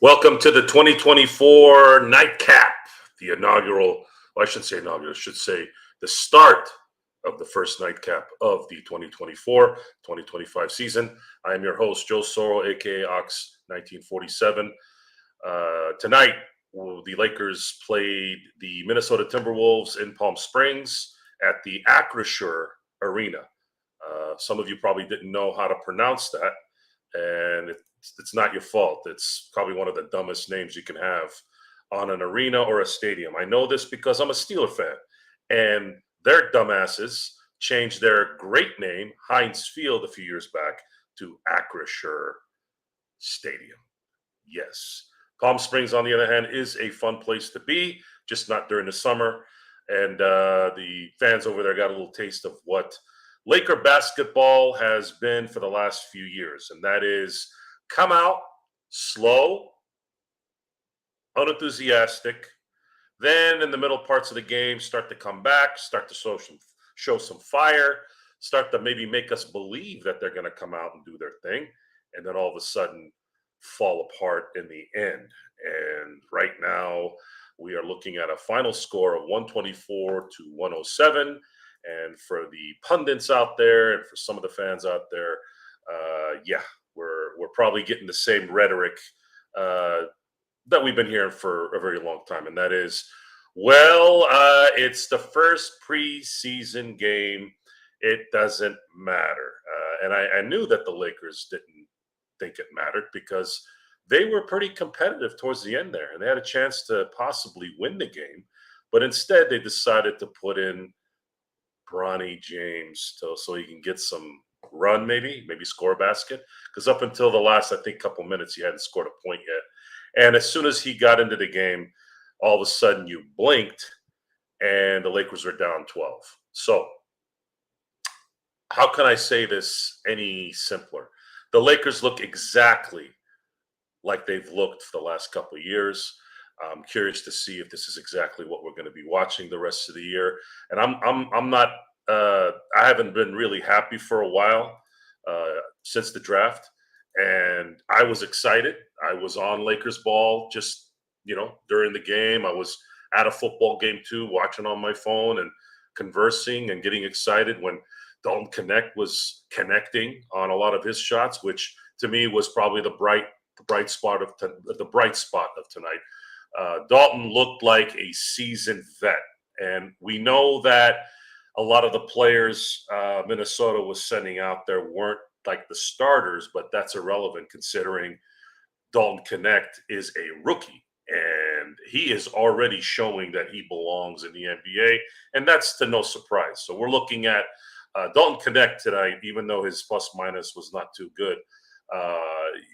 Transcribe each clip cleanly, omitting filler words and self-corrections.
Welcome to the 2024 Nightcap, the inaugural, well, I shouldn't say inaugural, I should say the start of the first Nightcap of the 2024-2025 season. I am your host, Joe Soro, aka Ox 1947. Tonight, the Lakers played the Minnesota Timberwolves in Palm Springs at the Acrisure Arena. Some of you probably didn't know how to pronounce that, and it's not your fault. It's probably one of the dumbest names you can have on an arena or a stadium. I know this because I'm a Steeler fan, and their dumbasses changed their great name, Heinz Field, a few years back to Acrisure Stadium. Yes. Palm Springs, on the other hand, is a fun place to be, just not during the summer. And the fans over there got a little taste of what Laker basketball has been for the last few years, and that is come out slow, unenthusiastic, then in the middle parts of the game start to come back, start to show some fire, start to maybe make us believe that they're going to come out and do their thing, and then all of a sudden fall apart in the end. And right now we are looking at a final score of 124-107. And for the pundits out there and for some of the fans out there, we're probably getting the same rhetoric that we've been hearing for a very long time. And that is, it's the first preseason game. It doesn't matter. And I knew that the Lakers didn't think it mattered because they were pretty competitive towards the end there. And they had a chance to possibly win the game. But instead, they decided to put in Bronny James so he can get some run, maybe score a basket. Because up until the last, I think, couple minutes, he hadn't scored a point yet. And as soon as he got into the game, all of a sudden you blinked and the Lakers were down 12. So how can I say this any simpler? The Lakers look exactly like they've looked for the last couple of years. I'm curious to see if this is exactly what we're going to be watching the rest of the year. And I'm not. I haven't been really happy for a while since the draft, and I was excited. I was on Lakers ball just during the game. I was at a football game too, watching on my phone and conversing and getting excited when Dalton Connect was connecting on a lot of his shots, which to me was probably the bright spot of tonight. Dalton looked like a seasoned vet, and we know that a lot of the players Minnesota was sending out there weren't like the starters, but that's irrelevant considering Dalton Connect is a rookie, and he is already showing that he belongs in the NBA, and that's to no surprise. So we're looking at Dalton Connect tonight, even though his plus minus was not too good.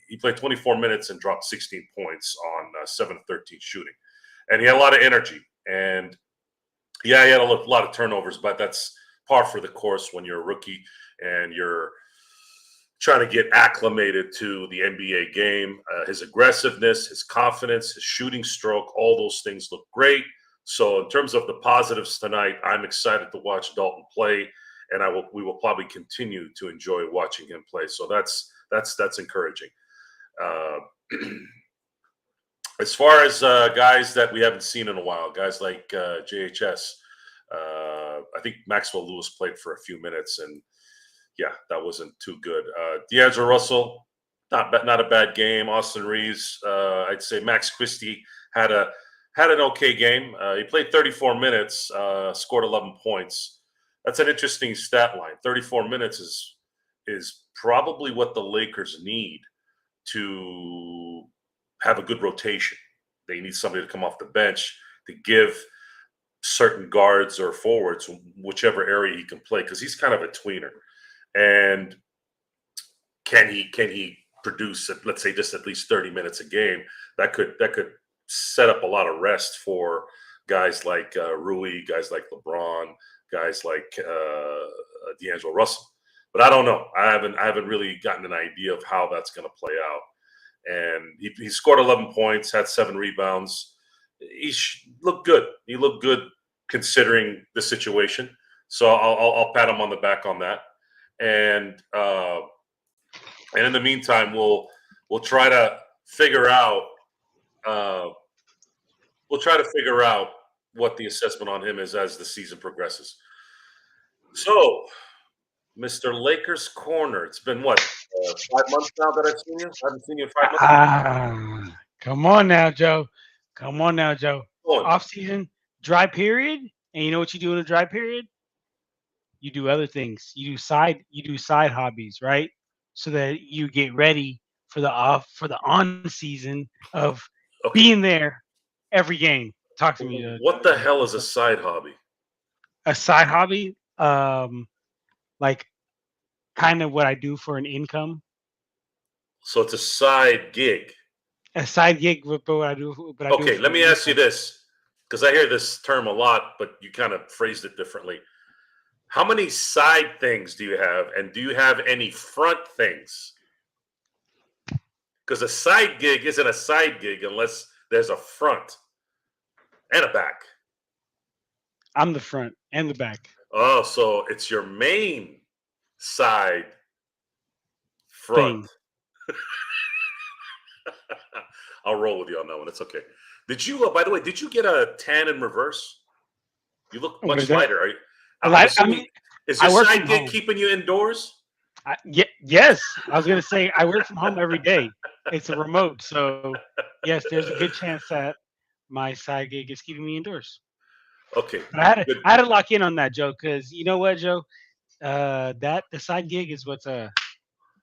He played 24 minutes and dropped 16 points on 7 of 13 shooting. And he had a lot of energy. And, he had a lot of turnovers, but that's par for the course when you're a rookie and you're trying to get acclimated to the NBA game. His aggressiveness, his confidence, his shooting stroke, all those things look great. So in terms of the positives tonight, I'm excited to watch Dalton play, and we will probably continue to enjoy watching him play. So that's encouraging. As far as guys that we haven't seen in a while, guys like JHS, I think Maxwell Lewis played for a few minutes, and that wasn't too good. D'Angelo Russell, not a bad game. Austin Reeves, I'd say Max Christie had an okay game. He played 34 minutes, scored 11 points. That's an interesting stat line. 34 minutes is probably what the Lakers need to have a good rotation. They need somebody to come off the bench to give certain guards or forwards whichever area he can play, because he's kind of a tweener. And can he produce, let's say, just at least 30 minutes a game? That could set up a lot of rest for guys like Rui, guys like LeBron, guys like D'Angelo Russell. But I don't know. I haven't really gotten an idea of how that's going to play out. And he scored 11 points, had 7 rebounds. He looked good. He looked good considering the situation. So I'll pat him on the back on that. And in the meantime, we'll try to figure out Uh, we'll try to figure out what the assessment on him is as the season progresses. So, Mr. Lakers Corner, it's been what, 5 months now that I've seen you? I haven't seen you in 5 months. Come on now, Joe. Come on now, Joe. Going. Off season, dry period, and you know what you do in a dry period? You do other things. You do side hobbies, right? So that you get ready for the on season of Okay. being there every game. Talk to me, What the hell is a side hobby? a side hobby, like kind of what I do for an income, So it's a side gig. a side gig, but what I do Okay, for let an me ask you income. this, because I hear this term a lot, but you kind of phrased it differently. How many side things do you have, and do you have any front things? Because a side gig isn't a side gig unless there's a front and a back. I'm the front and the back Oh, so it's your main side front. thing. I'll roll with you on that one. It's okay. Did you, by the way, did you get a tan in reverse? You look What is much that? lighter. Are you, A I'm lot. I assuming, mean, is your I work side from gig home. keeping you indoors? Yes, I was gonna say I work from home every day. It's a remote, so yes, there's a good chance that my side gig is keeping me indoors. Okay, But I had to good, I had to lock in on that, Joe, because you know what, Joe, that the side gig is what's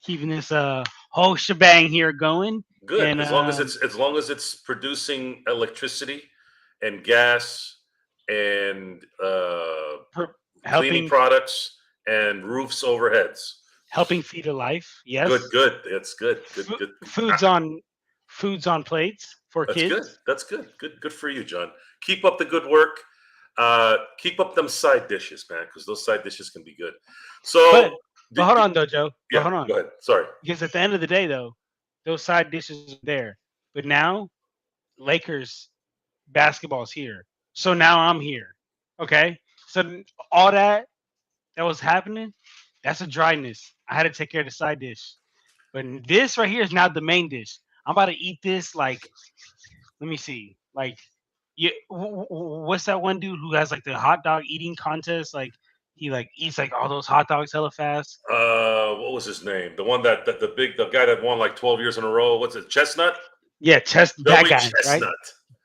keeping this whole shebang here going, good. and As long as it's producing electricity and gas and cleaning helping products and roofs overheads. helping feed a life. Good, Yes, good. That's good. Good, Fo- good. foods on foods on plates for That's good. kids. That's good. Good for you, John. Keep up the good work. Keep up them side dishes, man, because those side dishes can be good. But So, but hold on though, Joe. But yeah, hold go on, ahead. Sorry. because at the end of the day, though, those side dishes are there. But now Lakers basketball's here, so now I'm here. Okay, so all that was happening, that's a dryness. I had to take care of the side dish. But this right here is now the main dish. I'm about to eat this like, let me see, like, yeah, what's that one dude who has like the hot dog eating contest? Like he like eats like all those hot dogs hella fast. What was his name? The one that the guy that won like 12 years in a row. What's it? Chestnut? Yeah, that Joey guy, right? Chestnut.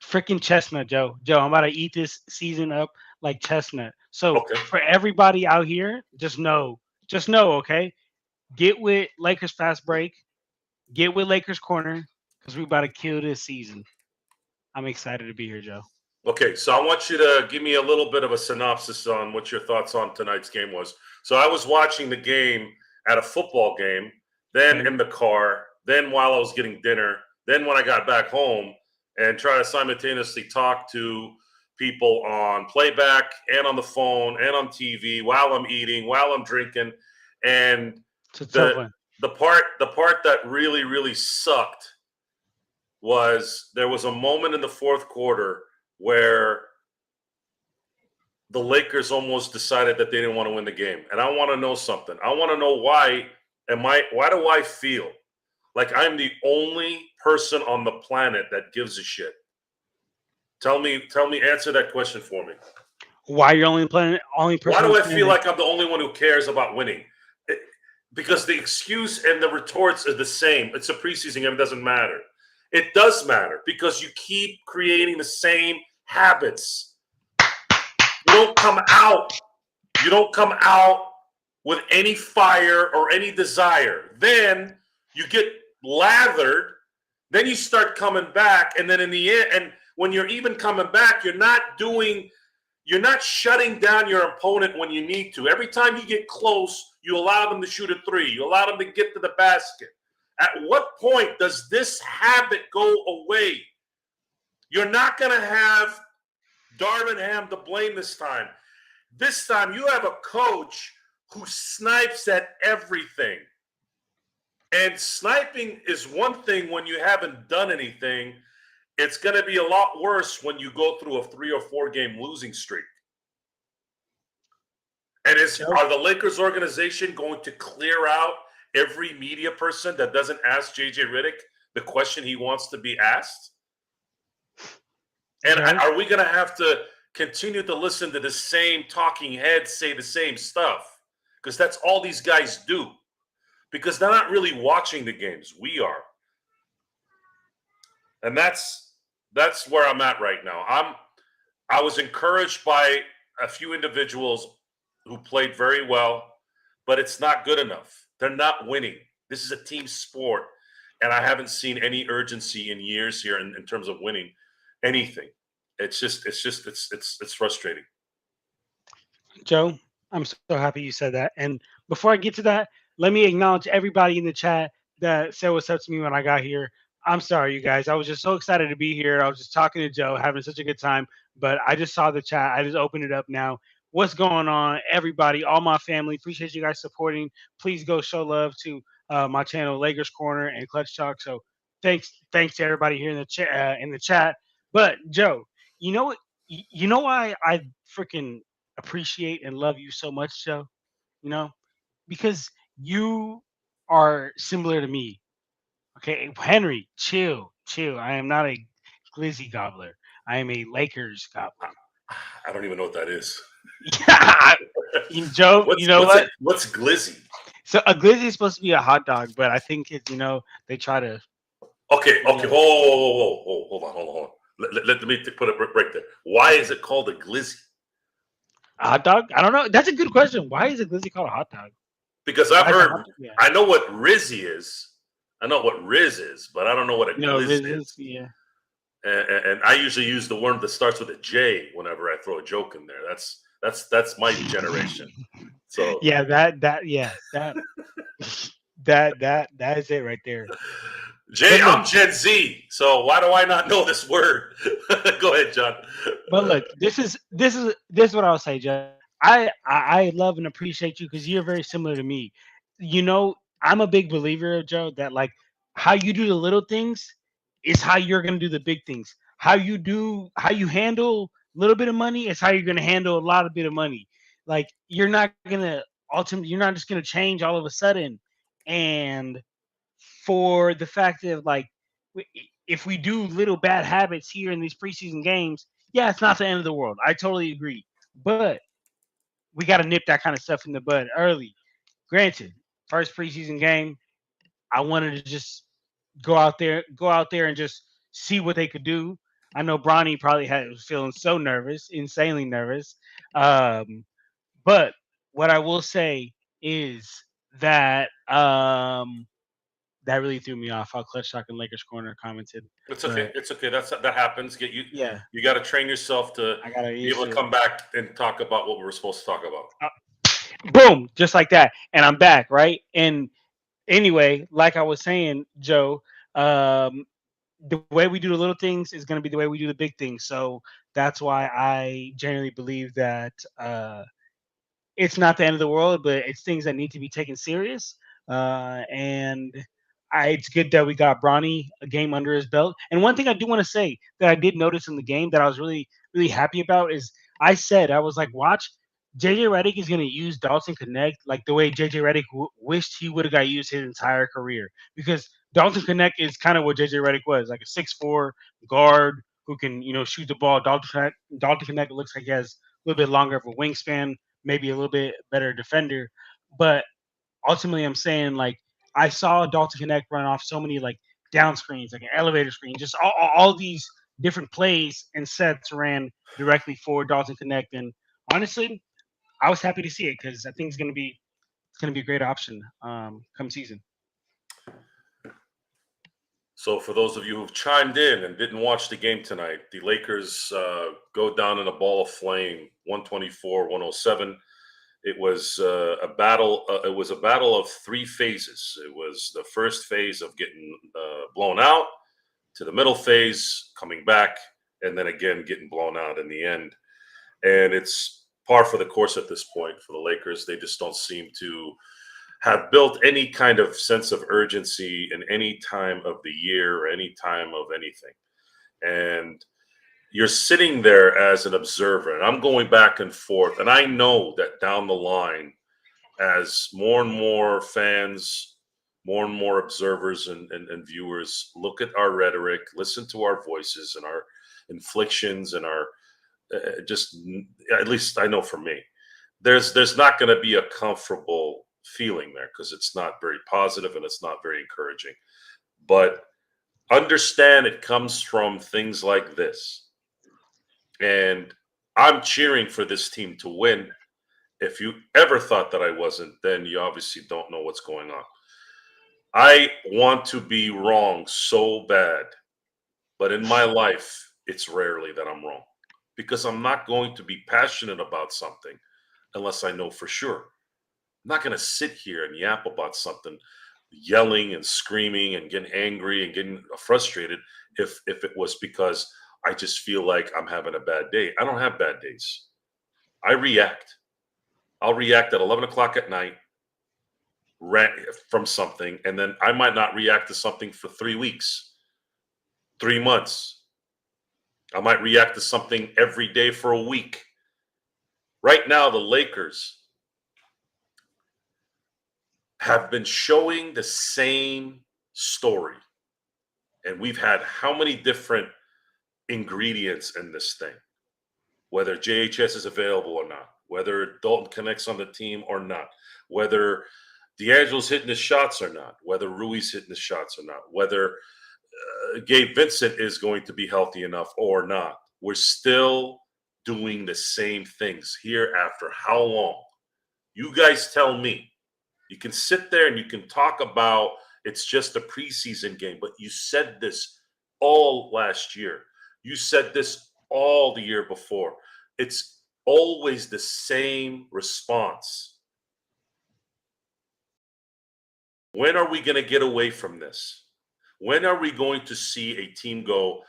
Freaking chestnut, Joe. Joe, I'm about to eat this season up like chestnut. So Okay. for everybody out here, just know, okay, get with Lakers fast break, get with Lakers corner, because we about to kill this season. I'm excited to be here, Joe. Okay, so I want you to give me a little bit of a synopsis on what your thoughts on tonight's game was. So I was watching the game at a football game, then Okay. in the car, then while I was getting dinner, then when I got back home and try to simultaneously talk to people on playback and on the phone and on TV while I'm eating, while I'm drinking, and It's a tough the one. the part that really sucked was there was a moment in the fourth quarter where the Lakers almost decided that they didn't want to win the game. And I want to know something. I want to know why do I feel like I'm the only person on the planet that gives a shit? Tell me, answer that question for me. Why you're only Why person on do the I feel planet? like I'm the only one who cares about winning? It- because the excuse and the retorts are the same. It's a preseason game, it doesn't matter. It does matter because you keep creating the same habits. You don't come out. You don't come out with any fire or any desire. Then you get lathered. Then you start coming back, and then in the end, and when you're even coming back, you're not shutting down your opponent when you need to. Every time you get close, you allow them to shoot a three. You allow them to get to the basket. At what point does this habit go away? You're not going to have Darvin Ham to blame this time. This time you have a coach who snipes at everything. And sniping is one thing when you haven't done anything. It's going to be a lot worse when you go through a 3 or 4 game losing streak. And Joe, are the Lakers organization going to clear out every media person that doesn't ask JJ Redick the question he wants to be asked? And Joe, are we going to have to continue to listen to the same talking heads say the same stuff? Because that's all these guys do. Because they're not really watching the games. We are. And that's where I'm at right now. I was encouraged by a few individuals who played very well, but it's not good enough. They're not winning. This is a team sport, and I haven't seen any urgency in years here in terms of winning anything. It's frustrating. Joe, I'm so happy you said that. And before I get to that, let me acknowledge everybody in the chat that said what's up to me when I got here. I'm sorry, you guys. I was just so excited to be here. I was just talking to Joe, having such a good time. But I just saw the chat. I just opened it up now. What's going on, everybody? All my family. Appreciate you guys supporting. Please go show love to my channel, Lakers Corner and Clutch Talk. So thanks to everybody here in the chat. But Joe, you know what? You know why I freaking appreciate and love you so much, Joe. You know, because you are similar to me. Okay, Henry, chill, chill. I am not a glizzy gobbler. I am a Lakers gobbler. I don't even know what that is. Yeah, Joe. You know what? What's glizzy? So a glizzy is supposed to be a hot dog, but I think it's they try to. Okay. You know, Hold on. Let me put a break there. Why is it called a glizzy? a hot dog? I don't know. That's a good question. Why is a glizzy called a hot dog? Because I've Why is a hot heard, dog? Yeah. I know what Rizzy is. I know what Riz is, but I don't know what a glizz is. Yeah. And I usually use the word that starts with a J whenever I throw a joke in there. That's my generation. So yeah, that is it right there. Jay, But look, I'm Gen Z, so why do I not know this word? Go ahead, John. but look, this is what I'll say, Joe. I love and appreciate you because you're very similar to me. I'm a big believer, Joe, that like how you do the little things is how you're gonna do the big things. How you handle a little bit of money is how you're gonna handle a lot of bit of money. Like you're not just gonna change all of a sudden. And for the fact that like if we do little bad habits here in these preseason games, yeah, it's not the end of the world. I totally agree, but we got to nip that kind of stuff in the bud early. Granted, first preseason game, I wanted to just go out there and just see what they could do. I know Bronny probably was feeling so nervous, insanely nervous. Um, but what I will say is that that really threw me off how Clutch Talk and Lakers Corner commented. It's okay. But It's okay. That happens. Get you. yeah, You got to train yourself to I got to be able issue to it. come back and talk about what we were supposed to talk about. Boom, just like that. And I'm back, right? And anyway, like I was saying, Joe, um, the way we do the little things is going to be the way we do the big things. So that's why I generally believe that it's not the end of the world, but it's things that need to be taken serious. And it's good that we got Bronny a game under his belt. And one thing I do want to say that I did notice in the game that I was really, really happy about is I was like, watch, JJ Redick is going to use Dalton Connect like the way JJ Redick wished he would have got used his entire career. Because Dalton Connect is kind of what JJ Redick was, like a 6'4" guard who can, shoot the ball. Dalton Connect looks like he has a little bit longer of a wingspan, maybe a little bit better defender. But ultimately, I'm saying like I saw Dalton Connect run off so many like down screens, like an elevator screen, just all these different plays and sets ran directly for Dalton Connect. And honestly, I was happy to see it because I think it's gonna be a great option come season. So, for those of you who've chimed in and didn't watch the game tonight, the Lakers go down in a ball of flame, 124-107. It was a battle. It was a battle of three phases. It was the first phase of getting blown out, to the middle phase, coming back, and then again getting blown out in the end. And it's par for the course at this point for the Lakers. They just don't seem to have built any kind of sense of urgency in any time of the year or any time of anything. And you're sitting there as an observer, and I'm going back and forth. And I know that down the line, as more and more fans, more and more observers and viewers look at our rhetoric, listen to our voices and our inflictions and our just, at least I know for me, there's not going to be a comfortable feeling there because it's not very positive and it's not very encouraging. But understand it comes from things like this. And I'm cheering for this team to win. If you ever thought that I wasn't, then you obviously don't know what's going on. I want to be wrong so bad, but in my life, it's rarely that I'm wrong because I'm not going to be passionate about something unless I know for sure. I'm not going to sit here and yap about something, yelling and screaming and getting angry and getting frustrated if it was because I just feel like I'm having a bad day. I don't have bad days. I react. I'll react at 11 o'clock at night from something, and then I might not react to something for 3 weeks, 3 months. I might react to something every day for a week. Right now, the Lakers have been showing the same story. And we've had how many different ingredients in this thing, whether JHS is available or not, whether Dalton connects on the team or not, whether D'Angelo's hitting his shots or not, whether Rui's hitting his shots or not, whether Gabe Vincent is going to be healthy enough or not. We're still doing the same things here after how long? You guys tell me. You can sit there and you can talk about it's just a preseason game, but you said this all last year. You said this all the year before. It's always the same response. When are we going to get away from this? When are we going to see a team go,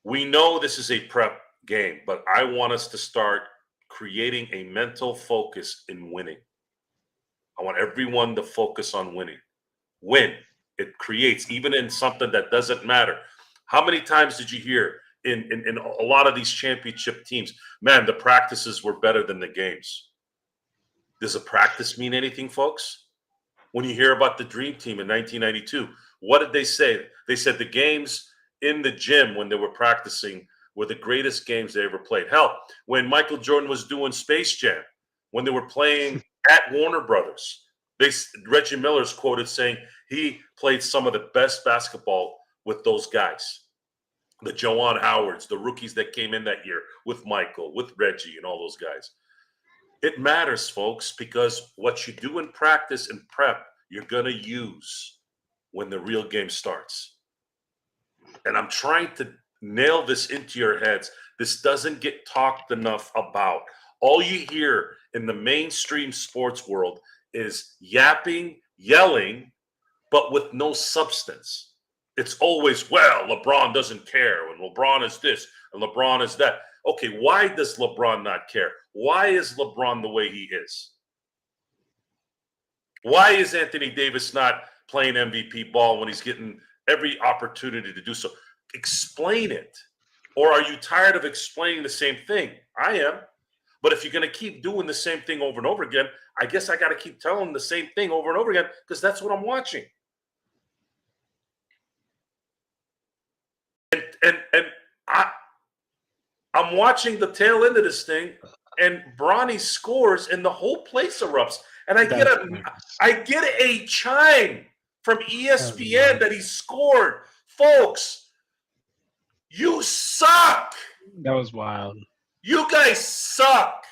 we know this is a prep game, but I want us to start creating a mental focus in winning. I want everyone to focus on winning. Win. It creates, even in something that doesn't matter. How many times did you hear in a lot of these championship teams, man, the practices were better than the games? Does a practice mean anything, folks? When you hear about the Dream Team in 1992, what did they say? They said the games in the gym when they were practicing were the greatest games they ever played. Hell, when Michael Jordan was doing Space Jam, when they were playing at Warner Brothers, Reggie Miller's quoted saying he played some of the best basketball with those guys. The Juwan Howards, the rookies that came in that year with Michael, with Reggie, and all those guys. It matters, folks, because what you do in practice and prep, you're going to use when the real game starts. And I'm trying to nail this into your heads. This doesn't get talked enough about. All you hear in the mainstream sports world is yapping, yelling, but with no substance. It's always, well, LeBron doesn't care, and LeBron is this, and LeBron is that. Okay, why does LeBron not care? Why is LeBron the way he is? Why is Anthony Davis not playing MVP ball when he's getting every opportunity to do so? Explain it. Or are you tired of explaining the same thing? I am. But if you're going to keep doing the same thing over and over again, I guess I got to keep telling the same thing over and over again because that's what I'm watching. And I'm watching the tail end of this thing, and Bronny scores, and the whole place erupts. And I get a chime from ESPN that he scored. Folks, you suck. That was wild. You guys suck.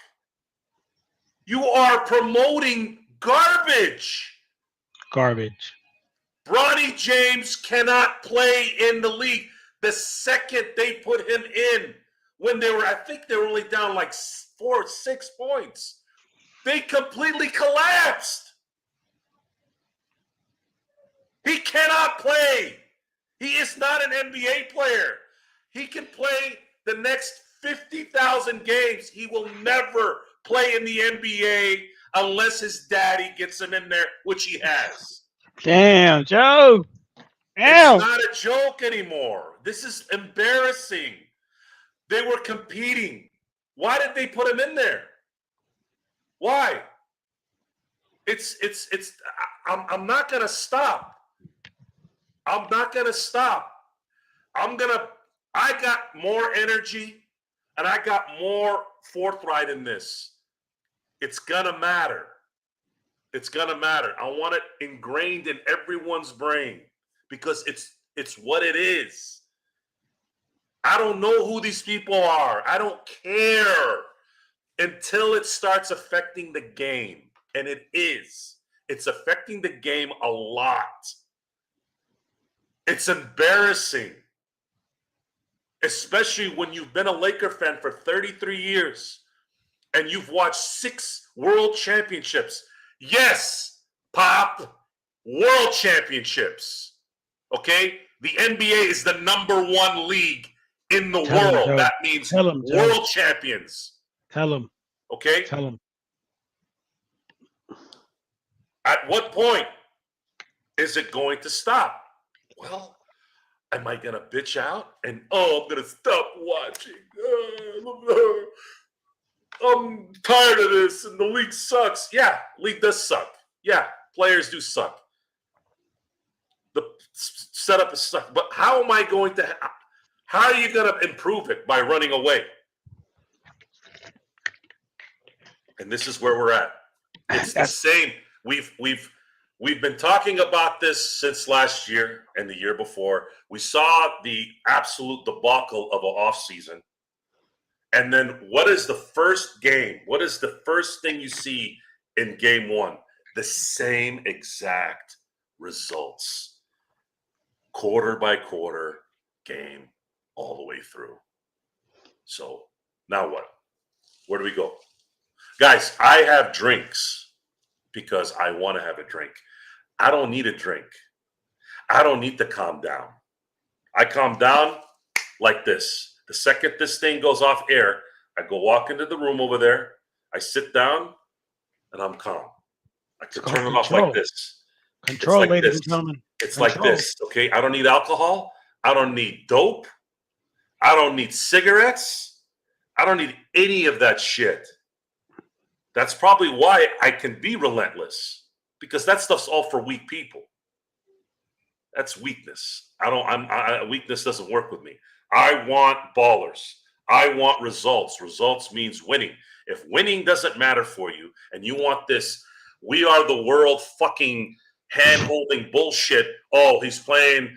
You are promoting garbage. Garbage. Bronny James cannot play in the league. The second they put him in, when they were, I think they were only down like 4 or 6 points, they completely collapsed. He cannot play. He is not an NBA player. He can play the next 50,000 games. He will never play in the NBA unless his daddy gets him in there, which he has. Damn, Joe. Damn. It's not a joke anymore. This is embarrassing. They were competing. Why did they put him in there? Why? I'm not going to stop. I'm not going to stop. I'm going to I got more energy and I got more forthright in this. It's going to matter. It's going to matter. I want it ingrained in everyone's brain because it's what it is. I don't know who these people are. I don't care until it starts affecting the game. And it is. It's affecting the game a lot. It's embarrassing. Especially when you've been a Laker fan for 33 years and you've watched 6 world championships. Yes, Pop, world championships. Okay? The NBA is the #1 league in the world. That means world champions. Tell them. Okay? Tell them. At what point is it going to stop? Well, am I going to bitch out? And, I'm going to stop watching. I'm tired of this and the league sucks. Yeah, league does suck. Yeah, players do suck. The setup is suck. But how am I going to – how are you going to improve it? By running away. And this is where we're at. It's the same. We've been talking about this since last year and the year before. We saw the absolute debacle of an offseason. And then what is the first game? What is the first thing you see in game 1? The same exact results. Quarter by quarter, game all the way through. So now what? Where do we go? Guys, I have drinks because I want to have a drink. I don't need a drink. I don't need to calm down. I calm down like this. The second this thing goes off air, I go walk into the room over there. I sit down, and I'm calm. I can turn it off like this. Control, like ladies and gentlemen. It's like this, okay? I don't need alcohol. I don't need dope. I don't need cigarettes. I don't need any of that shit. That's probably why I can be relentless, because that stuff's all for weak people. That's weakness. Weakness doesn't work with me. I want ballers. I want results. Results means winning. If winning doesn't matter for you and you want this, we are the world fucking hand-holding bullshit. Oh, he's playing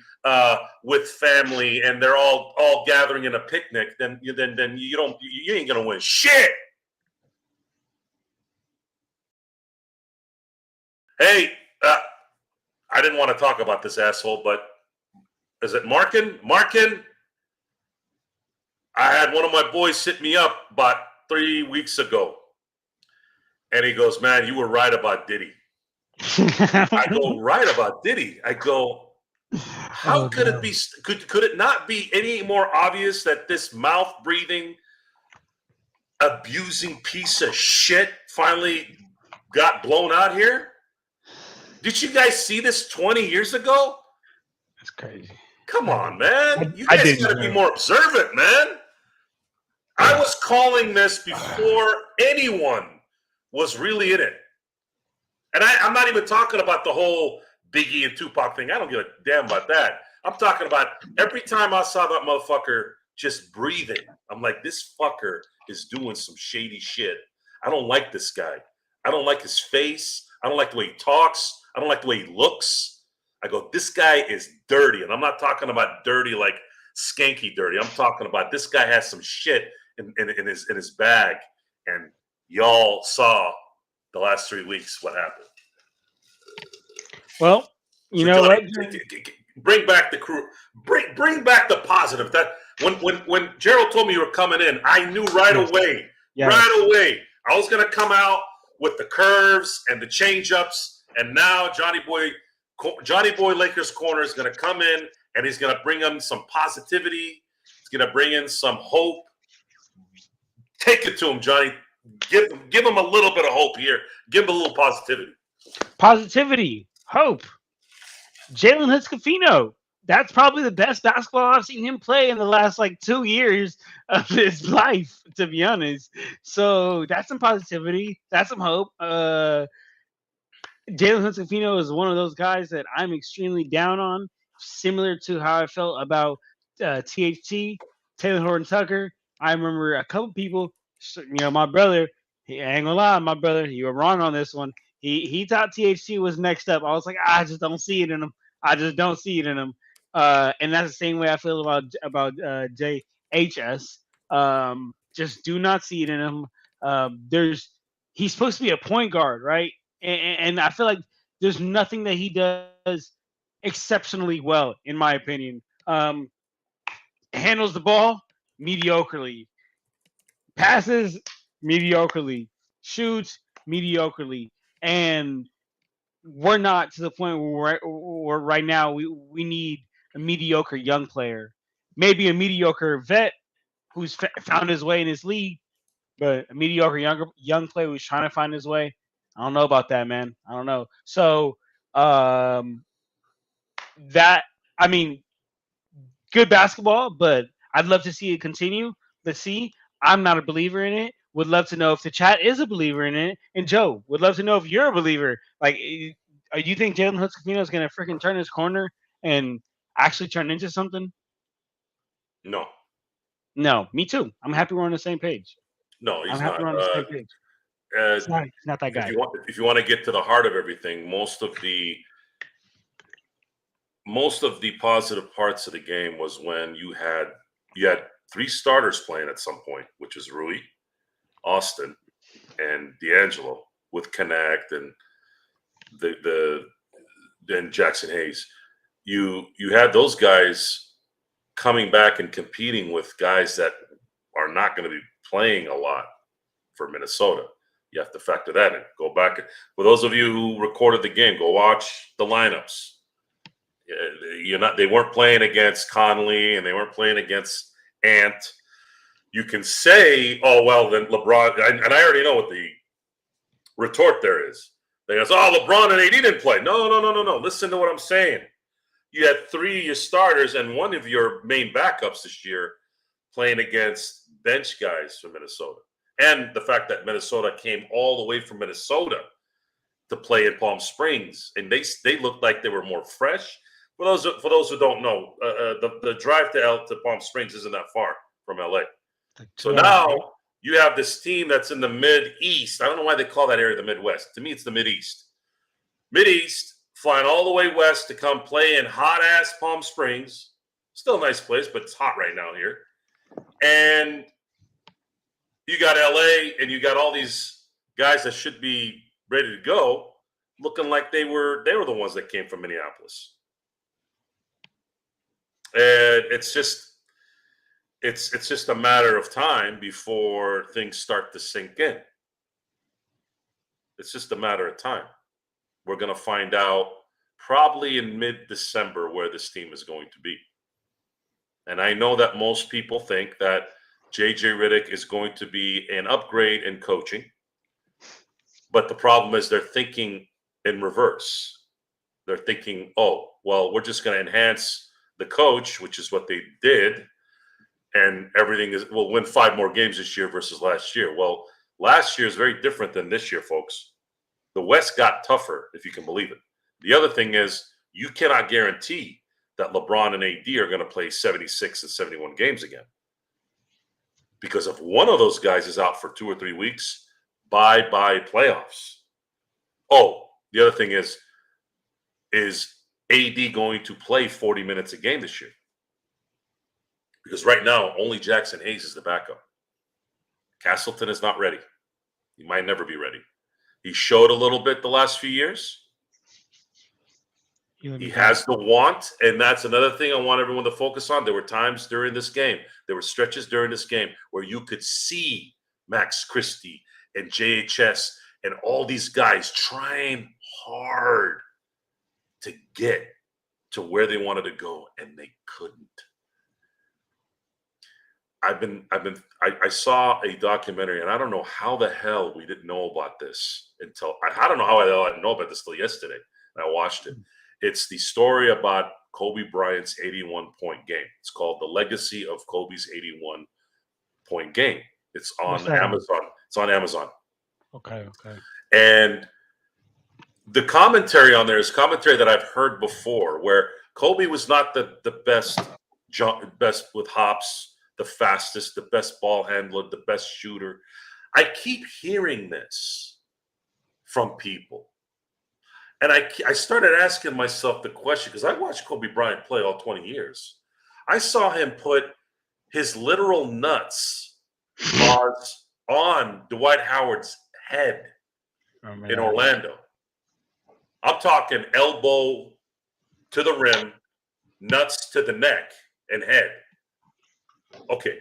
with family and they're all gathering in a picnic. Then you ain't gonna win shit. Hey, I didn't want to talk about this asshole, but is it Markin? I had one of my boys hit me up about 3 weeks ago. And he goes, man, you were right about Diddy. I go, right about Diddy? I go, how could it be? Could it not be any more obvious that this mouth-breathing, abusing piece of shit finally got blown out here? Did you guys see this 20 years ago? That's crazy. Come on, man. You guys got to be more observant, man. I was calling this before anyone was really in it. And I'm not even talking about the whole Biggie and Tupac thing. I don't give a damn about that. I'm talking about every time I saw that motherfucker just breathing, I'm like, this fucker is doing some shady shit. I don't like this guy. I don't like his face. I don't like the way he talks. I don't like the way he looks. I go, this guy is dirty. And I'm not talking about dirty like skanky dirty. I'm talking about this guy has some shit in his bag. And y'all saw the last 3 weeks what happened. Well, you know what? Bring back the crew. Bring back the positive. That when Gerald told me you were coming in, I knew right away. Yes. Right away. I was gonna come out with the curves and the change-ups, and now Johnny Boy Lakers Corner is gonna come in and he's gonna bring them some positivity. He's gonna bring in some hope. Take it to him, Johnny. Give him a little bit of hope here. Give him a little positivity. Positivity, hope. Jalen Hood-Schifino. That's probably the best basketball I've seen him play in the last 2 years of his life, to be honest. So that's some positivity. That's some hope. Jalen Hood-Schifino is one of those guys that I'm extremely down on, similar to how I felt about THT, Taylor Horton Tucker. I remember a couple people. My brother. I ain't gonna lie, my brother. You were wrong on this one. He thought THT was next up. I was like, I just don't see it in him. I just don't see it in him. And that's the same way I feel about JHS. Just do not see it in him. He's supposed to be a point guard, right? And I feel like there's nothing that he does exceptionally well, in my opinion. Handles the ball mediocrely, passes mediocrely, shoots mediocrely, and we're not to the point where right now we need a mediocre young player, maybe a mediocre vet who's found his way in his league, but a mediocre young player who's trying to find his way. I don't know about that, man. I don't know. So that I mean, good basketball, but I'd love to see it continue. Let's see. I'm not a believer in it. Would love to know if the chat is a believer in it. And Joe, would love to know if you're a believer. Like, you think Jalen Hoods-Confino is going to freaking turn his corner and actually turn into something? No. No, me too. I'm happy we're on the same page. No, he's I'm happy not. we're on the same page. He's not that guy. If you want to get to the heart of everything, most of the positive parts of the game was when you had three starters playing at some point, which is Rui, Austin, and D'Angelo, with Connect and then Jackson Hayes. You had those guys coming back and competing with guys that are not going to be playing a lot for Minnesota. You have to factor that in. Go back. For those of you who recorded the game, go watch the lineups. They weren't playing against Conley and they weren't playing against Ant. You can say, oh, well, then LeBron, and I already know what the retort there is. They go, oh, LeBron and AD didn't play. No. Listen to what I'm saying. You had three of your starters and one of your main backups this year playing against bench guys from Minnesota. And the fact that Minnesota came all the way from Minnesota to play in Palm Springs, and they looked like they were more fresh. For those who don't know, the drive to Palm Springs isn't that far from LA. So now you have this team that's in the Mid-East. I don't know why they call that area the Midwest. To me, it's the Mid-East. Mid-East, flying all the way west to come play in hot-ass Palm Springs. Still a nice place, but it's hot right now here. And you got LA, and you got all these guys that should be ready to go, looking like they were the ones that came from Minneapolis. And it's just a matter of time before things start to sink in. It's just a matter of time. We're going to find out probably in mid-December where this team is going to be. And I know that most people think that JJ Redick is going to be an upgrade in coaching. But the problem is they're thinking in reverse. They're thinking, oh, well, we're just going to enhance the coach, which is what they did. And we'll win 5 more games this year versus last year. Well, last year is very different than this year, folks. The West got tougher, if you can believe it. The other thing is you cannot guarantee that LeBron and AD are going to play 76 and 71 games again. Because if one of those guys is out for 2 or 3 weeks, bye-bye playoffs. Oh, the other thing is AD going to play 40 minutes a game this year? Because right now, only Jackson Hayes is the backup. Castleton is not ready. He might never be ready. He showed a little bit the last few years. He has the want, and that's another thing I want everyone to focus on. There were times during this game, there were stretches during this game where you could see Max Christie and JHS and all these guys trying hard to get to where they wanted to go, and they couldn't. I saw a documentary, and I don't know how the hell we didn't know about this until I don't know how the hell I didn't know about this till yesterday. And I watched it. It's the story about Kobe Bryant's 81-point game. It's called The Legacy of Kobe's 81-point game. It's on Amazon. It's on Amazon. Okay. And the commentary on there is commentary that I've heard before, where Kobe was not the best best with hops, the fastest, the best ball handler, the best shooter. I keep hearing this from people. And I started asking myself the question because I watched Kobe Bryant play all 20 years. I saw him put his literal nuts paws on Dwight Howard's head in Orlando. I'm talking elbow to the rim, nuts to the neck and head. Okay,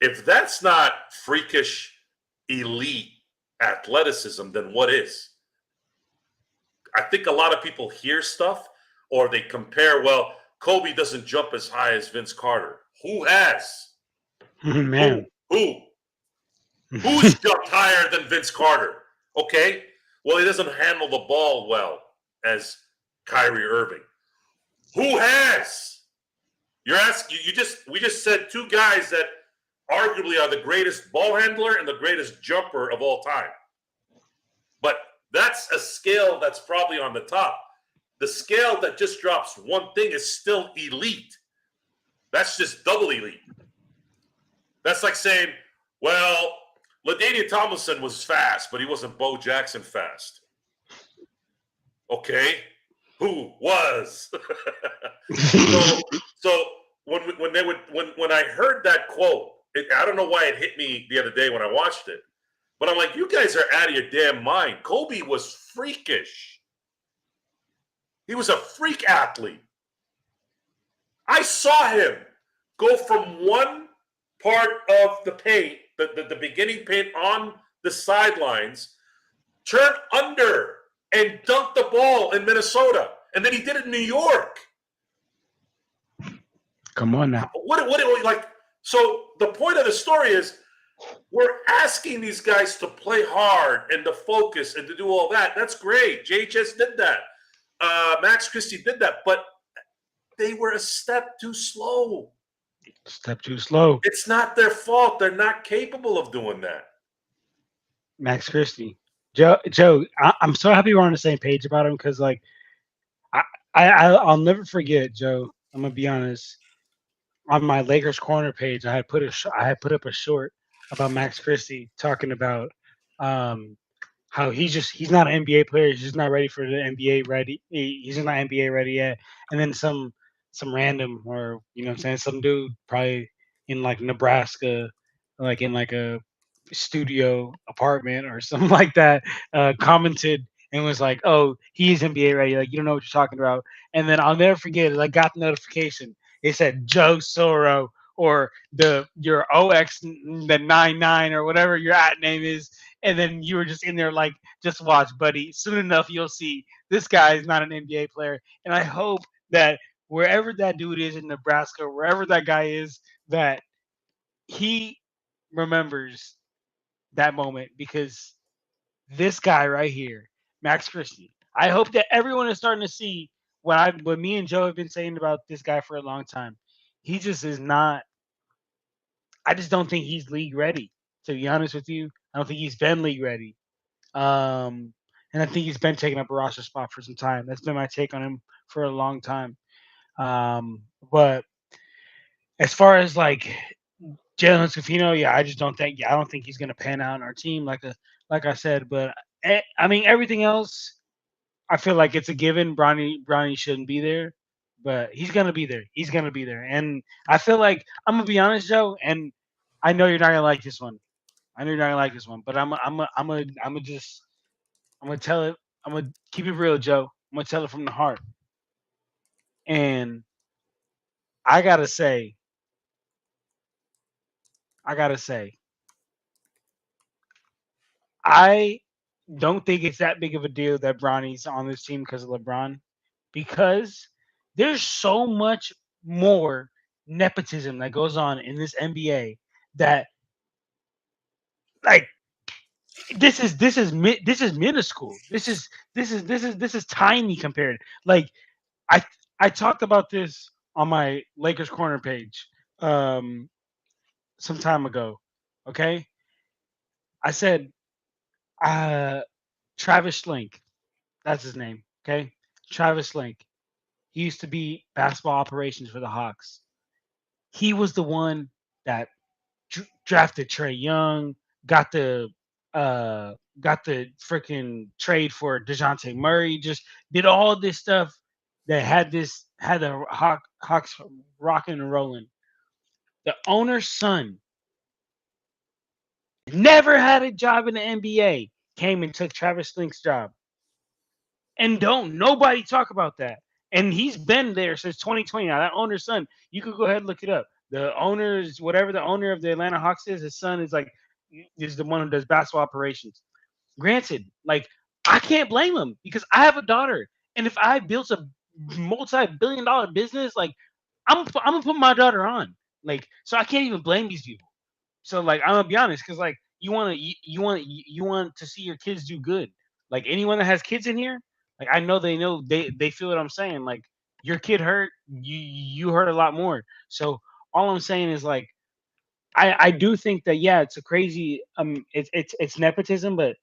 if that's not freakish, elite athleticism, then what is? I think a lot of people hear stuff or they compare, well, Kobe doesn't jump as high as Vince Carter. Who has? Man. Who? Who's jumped higher than Vince Carter? Okay. Well, he doesn't handle the ball well as Kyrie Irving. Who has? You're asking. We just said two guys that arguably are the greatest ball handler and the greatest jumper of all time. But that's a scale that's probably on the top. The scale that just drops one thing is still elite. That's just double elite. That's like saying, well, LaDainian Tomlinson was fast, but he wasn't Bo Jackson fast. Okay, who was? so when I heard that quote, I don't know why it hit me the other day when I watched it, but I'm like, you guys are out of your damn mind. Kobe was freakish. He was a freak athlete. I saw him go from one part of the paint, the beginning paint on the sidelines, turn under and dunk the ball in Minnesota. And then he did it in New York. Come on now. What like? So the point of the story is we're asking these guys to play hard and to focus and to do all that. That's great. JHS did that. Max Christie did that. But they were a step too slow. Step too slow. It's not their fault. They're not capable of doing that. Max Christie. Joe, I'm so happy we're on the same page about him because, like, I'll never forget, Joe. I'm gonna be honest. On my Lakers Corner page, I had put up a short about Max Christie talking about how he's not an NBA player. He's just not ready for the NBA ready. He's just not NBA ready yet. And then some random or what I'm saying, some dude probably in like Nebraska, like in like a studio apartment or something like that, commented and was like, "Oh, he's NBA ready. Like you don't know what you're talking about." And then I'll never forget it. I got the notification. It said Joe Soro or your OX the 99 or whatever your at name is, and then you were just in there like, just watch, buddy. Soon enough, you'll see this guy is not an NBA player. And I hope that wherever that dude is in Nebraska, wherever that guy is, that he remembers that moment because this guy right here, Max Christie. I hope that everyone is starting to see what me and Joe have been saying about this guy for a long time. He just is not. I just don't think he's league ready. To be honest with you, I don't think he's been league ready. And I think he's been taking up a roster spot for some time. That's been my take on him for a long time. But as far as like Jalen Scafino, yeah, I just don't think. Yeah, I don't think he's going to pan out on our team. Like I said, but I mean everything else, I feel like it's a given. Bronny shouldn't be there, but he's going to be there. He's going to be there, and I feel like I'm gonna be honest, Joe. And I know you're not gonna like this one. I know you're not gonna like this one, but I'm gonna tell it. I'm gonna keep it real, Joe. I'm gonna tell it from the heart. And I gotta say, I gotta say, I don't think it's that big of a deal that Bronny's on this team because of LeBron, because there's so much more nepotism that goes on in this NBA that like this is minuscule. This is tiny compared. Like I I talked about this on my Lakers Corner page some time ago. Okay, I said uh, Travis Slink. That's his name. Okay, Travis Slink. He used to be basketball operations for the Hawks. he was the one that drafted Trey Young, got the freaking trade for DeJounte Murray, just did all this stuff that had the Hawks rocking and rolling. The owner's son never had a job in the NBA, came and took Travis Slink's job. And don't nobody talk about that. And he's been there since 2020. Now that owner's son, you could go ahead and look it up. The owners, whatever the owner of the Atlanta Hawks is, his son is the one who does basketball operations. Granted, like I can't blame him because I have a daughter, and if I built a multi-billion-dollar business, like I'm gonna put my daughter on. Like, so I can't even blame these people. So like I'm gonna be honest, because like you want to see your kids do good. Like anyone that has kids in here, like I know they feel what I'm saying. Like your kid hurt, you hurt a lot more. So all I'm saying is like I do think that yeah, it's a crazy it's nepotism, but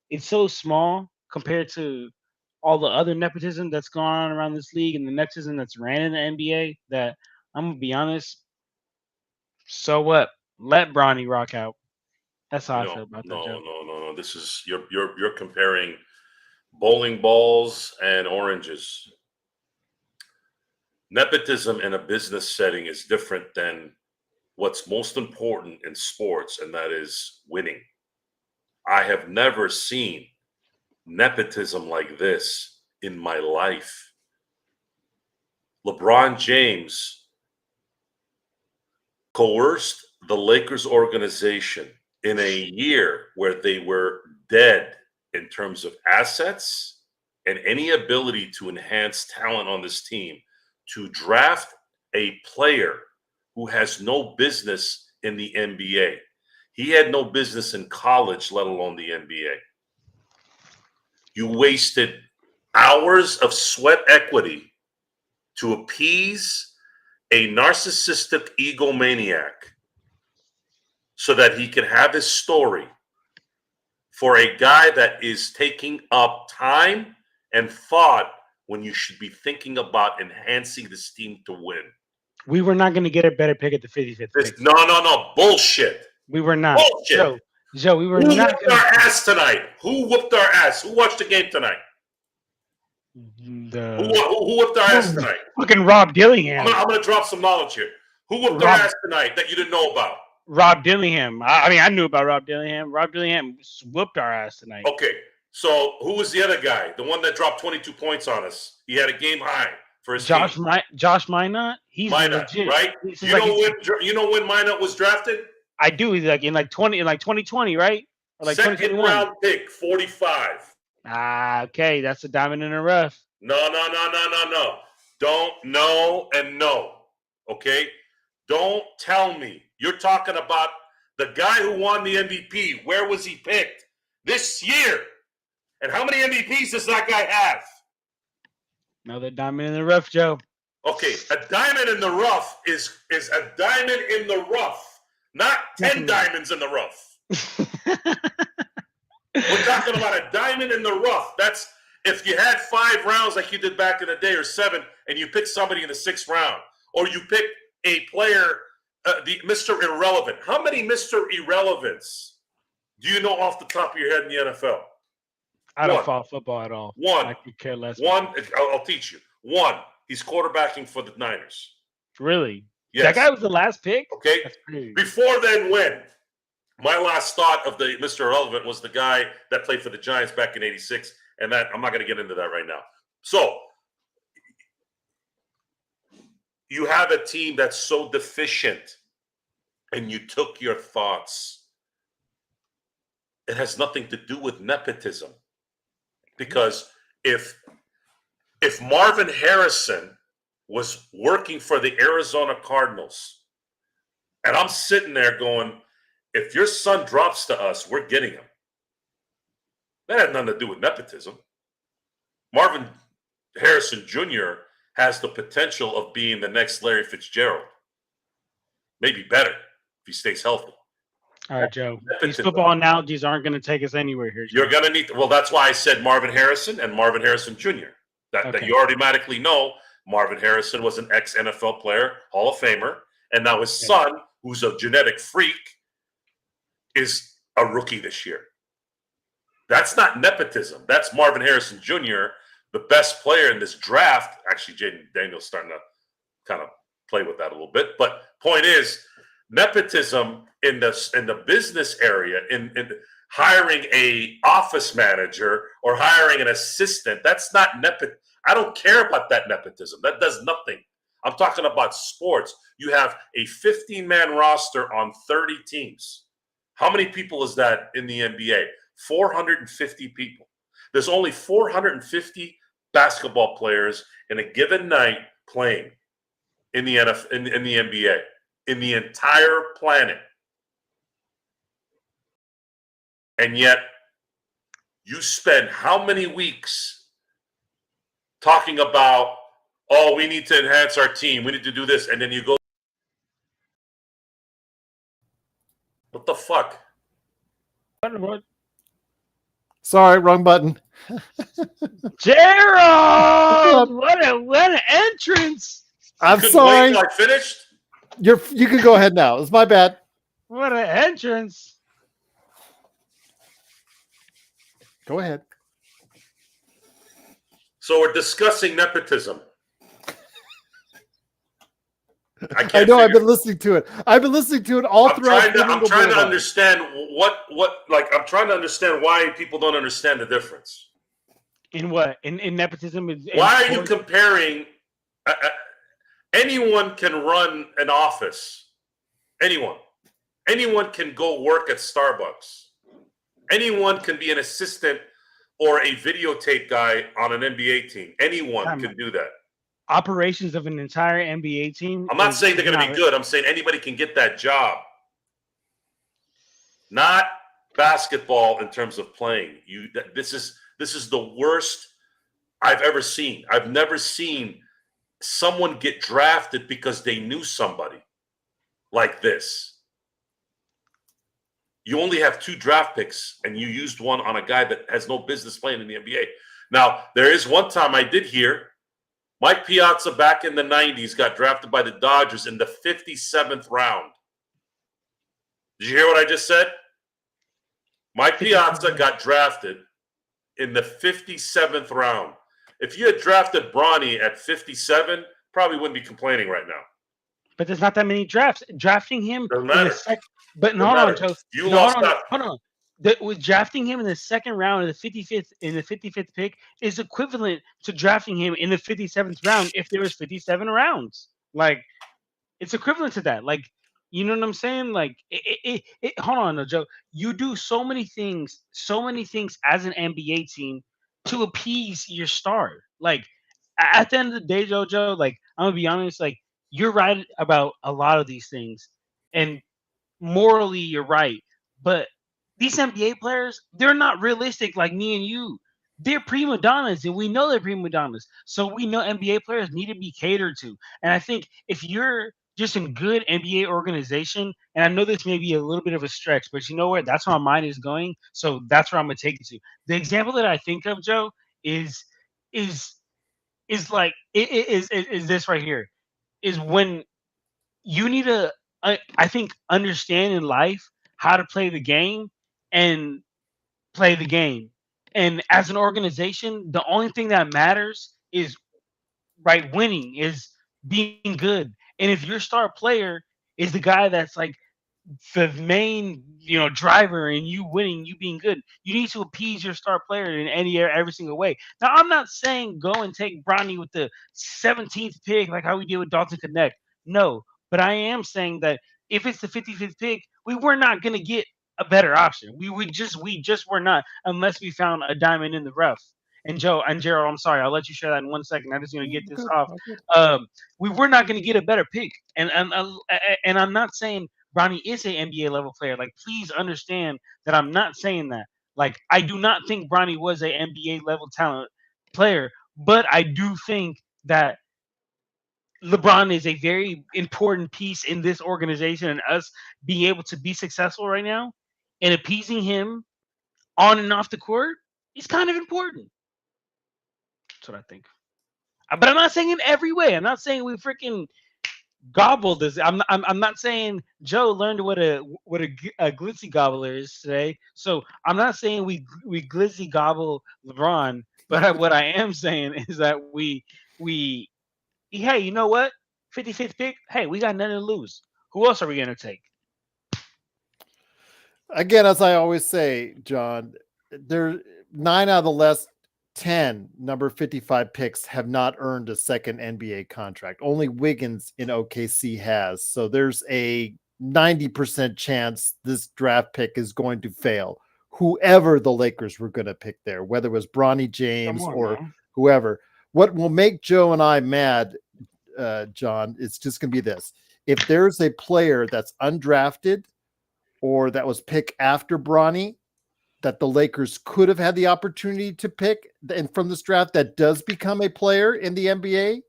it's so small compared to all the other nepotism that's gone on around this league and the nepotism that's ran in the NBA that I'm gonna be honest. So what? Let Bronny rock out. That's how I feel about that joke. No. This is you're comparing bowling balls and oranges. Nepotism in a business setting is different than what's most important in sports, and that is winning. I have never seen nepotism like this in my life. LeBron James coerced the Lakers organization in a year where they were dead in terms of assets and any ability to enhance talent on this team to draft a player who has no business in the NBA. He had no business in college, let alone the NBA. You wasted hours of sweat equity to appease a narcissistic egomaniac so that he could have his story for a guy that is taking up time and thought when you should be thinking about enhancing this team to win. We were not going to get a better pick at the 55th pick. No. Bullshit. We were not. Bullshit. Joe, we were Who not. Whooped our ass tonight? Who whooped our ass? Who watched the game tonight? Who whipped our ass tonight? Fucking Rob Dillingham. I'm going to drop some knowledge here. Who whipped our ass tonight that you didn't know about? Rob Dillingham. I mean, I knew about Rob Dillingham. Rob Dillingham whooped our ass tonight. Okay, so who was the other guy? The one that dropped 22 points on us. He had a game high for his Josh team. Josh Minot. He's Minot, legit, right? You know when Minot was drafted? I do. He's like in 2020, right? Or like second round pick, 45. Okay, that's a diamond in the rough. No. Don't no. Okay, don't tell me you're talking about the guy who won the MVP. Where was he picked this year? And how many MVPs does that guy have? Another diamond in the rough, Joe. Okay, a diamond in the rough is a diamond in the rough, not 10 diamonds in the rough. We're talking about a diamond in the rough. That's if you had 5 rounds like you did back in the day, or 7, and you pick somebody in the 6th round, or you pick a player, the Mr. Irrelevant. How many Mr. Irrelevants do you know off the top of your head in the NFL? I don't follow football at all. One. I could care less. One. I'll teach you. One. He's quarterbacking for the Niners. Really? Yes. That guy was the last pick? Okay. Before then, when? My last thought of the Mr. Irrelevant was the guy that played for the Giants back in '86, and that I'm not going to get into that right now. So you have a team that's so deficient, and you took your thoughts. It has nothing to do with nepotism, because if Marvin Harrison was working for the Arizona Cardinals, and I'm sitting there going, if your son drops to us, we're getting him. That had nothing to do with nepotism. Marvin Harrison Jr. has the potential of being the next Larry Fitzgerald. Maybe better if he stays healthy. All right, Joe. These football analogies aren't going to take us anywhere here, Joe. You're going to need – well, that's why I said Marvin Harrison and Marvin Harrison Jr. That you automatically know Marvin Harrison was an ex-NFL player, Hall of Famer, And now his son, who's a genetic freak, is a rookie this year. That's not nepotism. That's Marvin Harrison Jr., the best player in this draft. Actually, Jaden Daniels starting to kind of play with that a little bit. But point is, nepotism in the business area, in hiring a office manager or hiring an assistant, that's not nepotism. I don't care about that nepotism. That does nothing. I'm talking about sports. You have a 15-man roster on 30 teams. How many people is that in the NBA? 450 people. There's only 450 basketball players in a given night playing in the in the NBA, in the entire planet. And yet, you spend how many weeks talking about, oh, we need to enhance our team, we need to do this, and then you go, what the fuck? What? Sorry, wrong button. Gerald, what an entrance! I'm Couldn't sorry. wait till I finished. You can go ahead now. It's my bad. What an entrance! Go ahead. So we're discussing nepotism. I know. I've been listening to it. I've been listening to it all throughout. I'm trying to understand I'm trying to understand why people don't understand the difference. In what? In nepotism? Why are you comparing? Anyone can run an office. Anyone can go work at Starbucks. Anyone can be an assistant or a videotape guy on an NBA team. Anyone can do that. Operations of an entire NBA team. I'm not saying they're going to be good. I'm saying anybody can get that job. Not basketball in terms of playing. This is the worst I've ever seen. I've never seen someone get drafted because they knew somebody like this. You only have 2 draft picks, and you used one on a guy that has no business playing in the NBA. Now, there is one time I did hear Mike Piazza back in the 90s got drafted by the Dodgers in the 57th round. Did you hear what I just said? Mike Piazza got drafted in the 57th round. If you had drafted Bronny at 57, probably wouldn't be complaining right now. But there's not that many drafts. Drafting him Doesn't in matter. the second. But hold on, Joe. You lost that. Hold on. With drafting him in the second round of the 55th pick is equivalent to drafting him in the 57th round if there was 57 rounds. Like, it's equivalent to that. Like, you know what I'm saying? Like, hold on, Joe. You do so many things as an NBA team to appease your star. Like, at the end of the day, Joe, like, I'm gonna be honest, like, you're right about a lot of these things, and morally you're right, but these NBA players, they're not realistic like me and you. They're prima donnas, and we know they're prima donnas. So we know NBA players need to be catered to. And I think if you're just in good NBA organization, and I know this may be a little bit of a stretch, but you know what? That's where my mind is going. So that's where I'm gonna take it to. The example that I think of, Joe, is like is this right here. Is when you need to, I think, understand in life how to play the game and play the game. And as an organization, the only thing that matters is winning, is being good. And if your star player is the guy that's like the main, driver and you winning, you being good, you need to appease your star player in every single way. Now, I'm not saying go and take Bronny with the 17th pick like how we did with Dalton Connect. No, but I am saying that if it's the 55th pick, we were not going to get a better option. We just were not, unless we found a diamond in the rough. And Joe and Gerald, I'm sorry, I'll let you share that in 1 second. I'm just going to get this off. We were not going to get a better pick, and I'm not saying Bronny is an NBA level player. Like, please understand that I'm not saying that. Like, I do not think Bronny was an NBA level talent player, but I do think that LeBron is a very important piece in this organization, and us being able to be successful right now and appeasing him on and off the court is kind of important. That's what I think. But I'm not saying in every way. I'm not saying we freaking gobble this. I'm not saying Joe learned what a glitzy gobbler is today. So I'm not saying we glitzy gobble LeBron, but what I am saying is that we hey, you know what? 55th pick. Hey, we got nothing to lose. Who else are we gonna take? Again, as I always say, John, there 9 out of the last 10 number 55 picks have not earned a second NBA contract. Only Wiggins in OKC has. So there's a 90% chance this draft pick is going to fail. Whoever the Lakers were going to pick there, whether it was Bronny James or whoever. What will make Joe and I mad, John, it's just going to be this. If there's a player that's undrafted or that was picked after Bronny, that the Lakers could have had the opportunity to pick, and from this draft that does become a player in the NBA,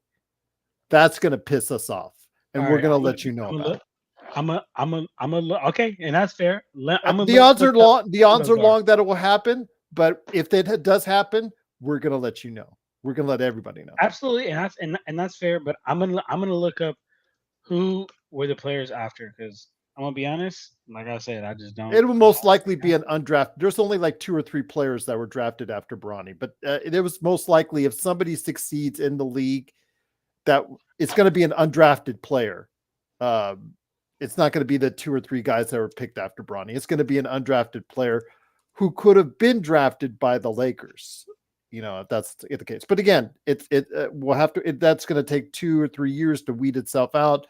that's going to piss us off, and we're going to let you know about it. Okay, and that's fair. The odds are long. The odds are long that it will happen, but if it does happen, we're going to let you know. We're going to let everybody know. Absolutely, and that's fair. But I'm gonna look up who were the players after, because I'm gonna be honest. Like I said, I just don't. It will most likely be an undrafted. There's only like 2 or 3 players that were drafted after Bronny, but it was most likely if somebody succeeds in the league, that it's going to be an undrafted player. It's not going to be the 2 or 3 guys that were picked after Bronny. It's going to be an undrafted player who could have been drafted by the Lakers. You know, if that's the case. But again, we'll have to. That's going to take 2 or 3 years to weed itself out.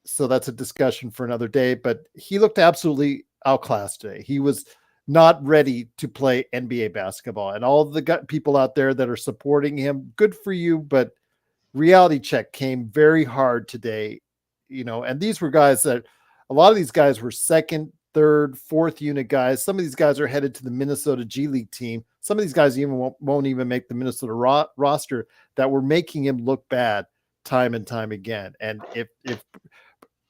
So that's a discussion for another day, but he looked absolutely outclassed today. He was not ready to play NBA basketball, and all the people out there that are supporting him, good for you. But reality check came very hard today, you know, and these were guys that a lot of these guys were 2nd, 3rd, 4th unit guys. Some of these guys are headed to the Minnesota G League team. Some of these guys even won't even make the Minnesota roster, that were making him look bad time and time again. And if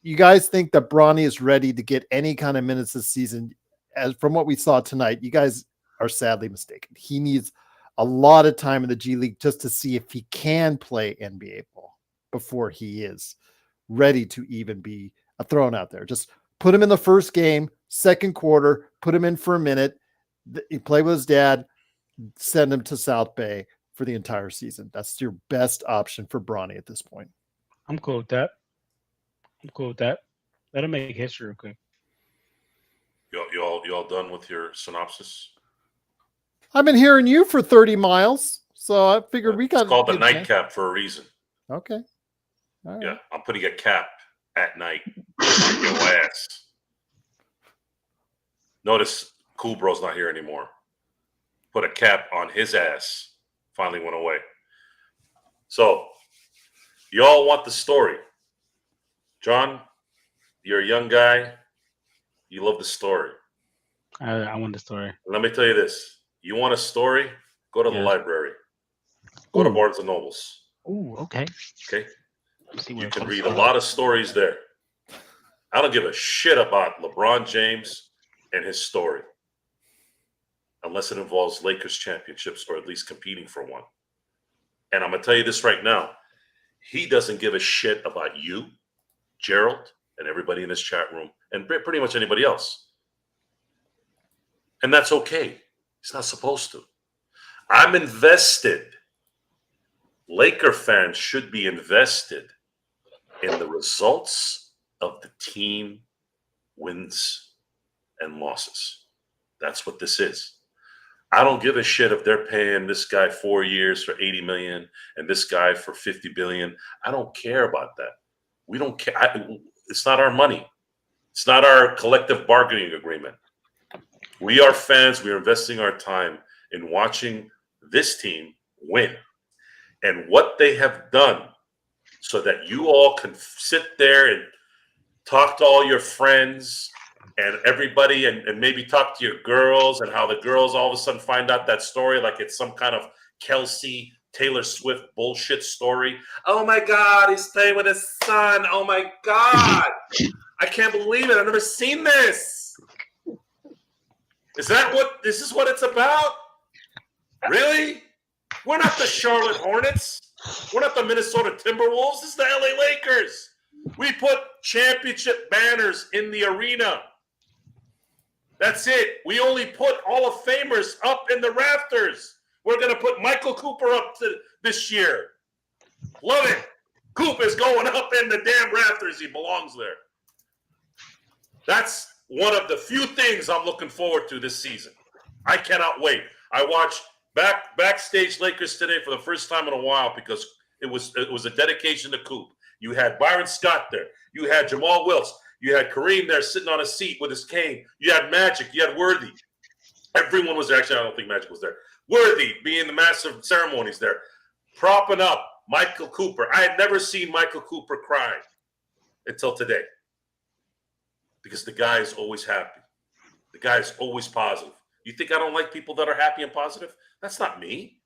you guys think that Bronny is ready to get any kind of minutes this season, as from what we saw tonight, you guys are sadly mistaken. He needs a lot of time in the G League just to see if he can play NBA ball before he is ready to even be thrown out there. Just put him in the first game, 2nd quarter, put him in for a minute, he play with his dad, send him to South Bay for the entire season. That's your best option for Bronny at this point. I'm cool with that. Let him make history real quick. You all done with your synopsis? I've been hearing you for 30 miles, so I figured we got. It's called the Nightcap for a reason. Okay. All right. Yeah, I'm putting a cap at night on your ass. Notice Cool Bro's not here anymore. Put a cap on his ass. Finally went away. So, you all want the story. John, you're a young guy. You love the story. I want the story. Let me tell you this. You want a story? Go to the library. Go to Barnes & Nobles. Ooh, okay. Okay? You can read a lot of stories there. I don't give a shit about LeBron James and his story, unless it involves Lakers championships or at least competing for one. And I'm going to tell you this right now. He doesn't give a shit about you, Gerald, and everybody in this chat room, and pretty much anybody else. And that's okay. He's not supposed to. I'm invested. Laker fans should be invested in the results of the team wins and losses. That's what this is. I don't give a shit if they're paying this guy 4 years for $80 million and this guy for $50 billion. I don't care about that. We don't care. It's not our money. It's not our collective bargaining agreement. We are fans. We are investing our time in watching this team win. And what they have done so that you all can sit there and talk to all your friends and everybody and maybe talk to your girls and how the girls all of a sudden find out that story like it's some kind of Kelsey, Taylor Swift bullshit story. Oh my God, he's playing with his son. Oh my God. I can't believe it. I've never seen this. This is what it's about? Really? We're not the Charlotte Hornets. We're not the Minnesota Timberwolves. This is the LA Lakers. We put championship banners in the arena. That's it. We only put Hall of Famers up in the rafters. We're going to put Michael Cooper up this year. Love it. Coop is going up in the damn rafters. He belongs there. That's one of the few things I'm looking forward to this season. I cannot wait. I watched backstage Lakers today for the first time in a while because it was a dedication to Coop. You had Byron Scott there. You had Jamal Wilkes. You had Kareem there sitting on a seat with his cane. You had Magic. You had Worthy. Everyone was there. Actually, I don't think Magic was there. Worthy being the master of ceremonies there. Propping up Michael Cooper. I had never seen Michael Cooper cry until today. Because the guy is always happy. The guy is always positive. You think I don't like people that are happy and positive? That's not me.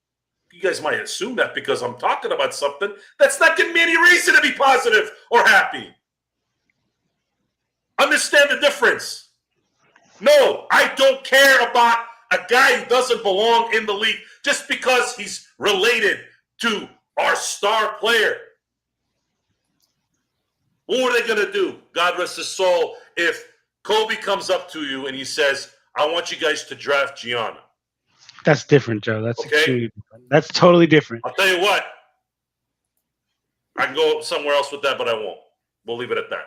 You guys might assume that because I'm talking about something that's not giving me any reason to be positive or happy. Understand the difference. No, I don't care about a guy who doesn't belong in the league just because he's related to our star player. What are they going to do, God rest his soul, if Kobe comes up to you and he says, I want you guys to draft Gianna? That's different, Joe. That's okay? extremely different. That's totally different. I'll tell you what. I can go somewhere else with that, but I won't. We'll leave it at that.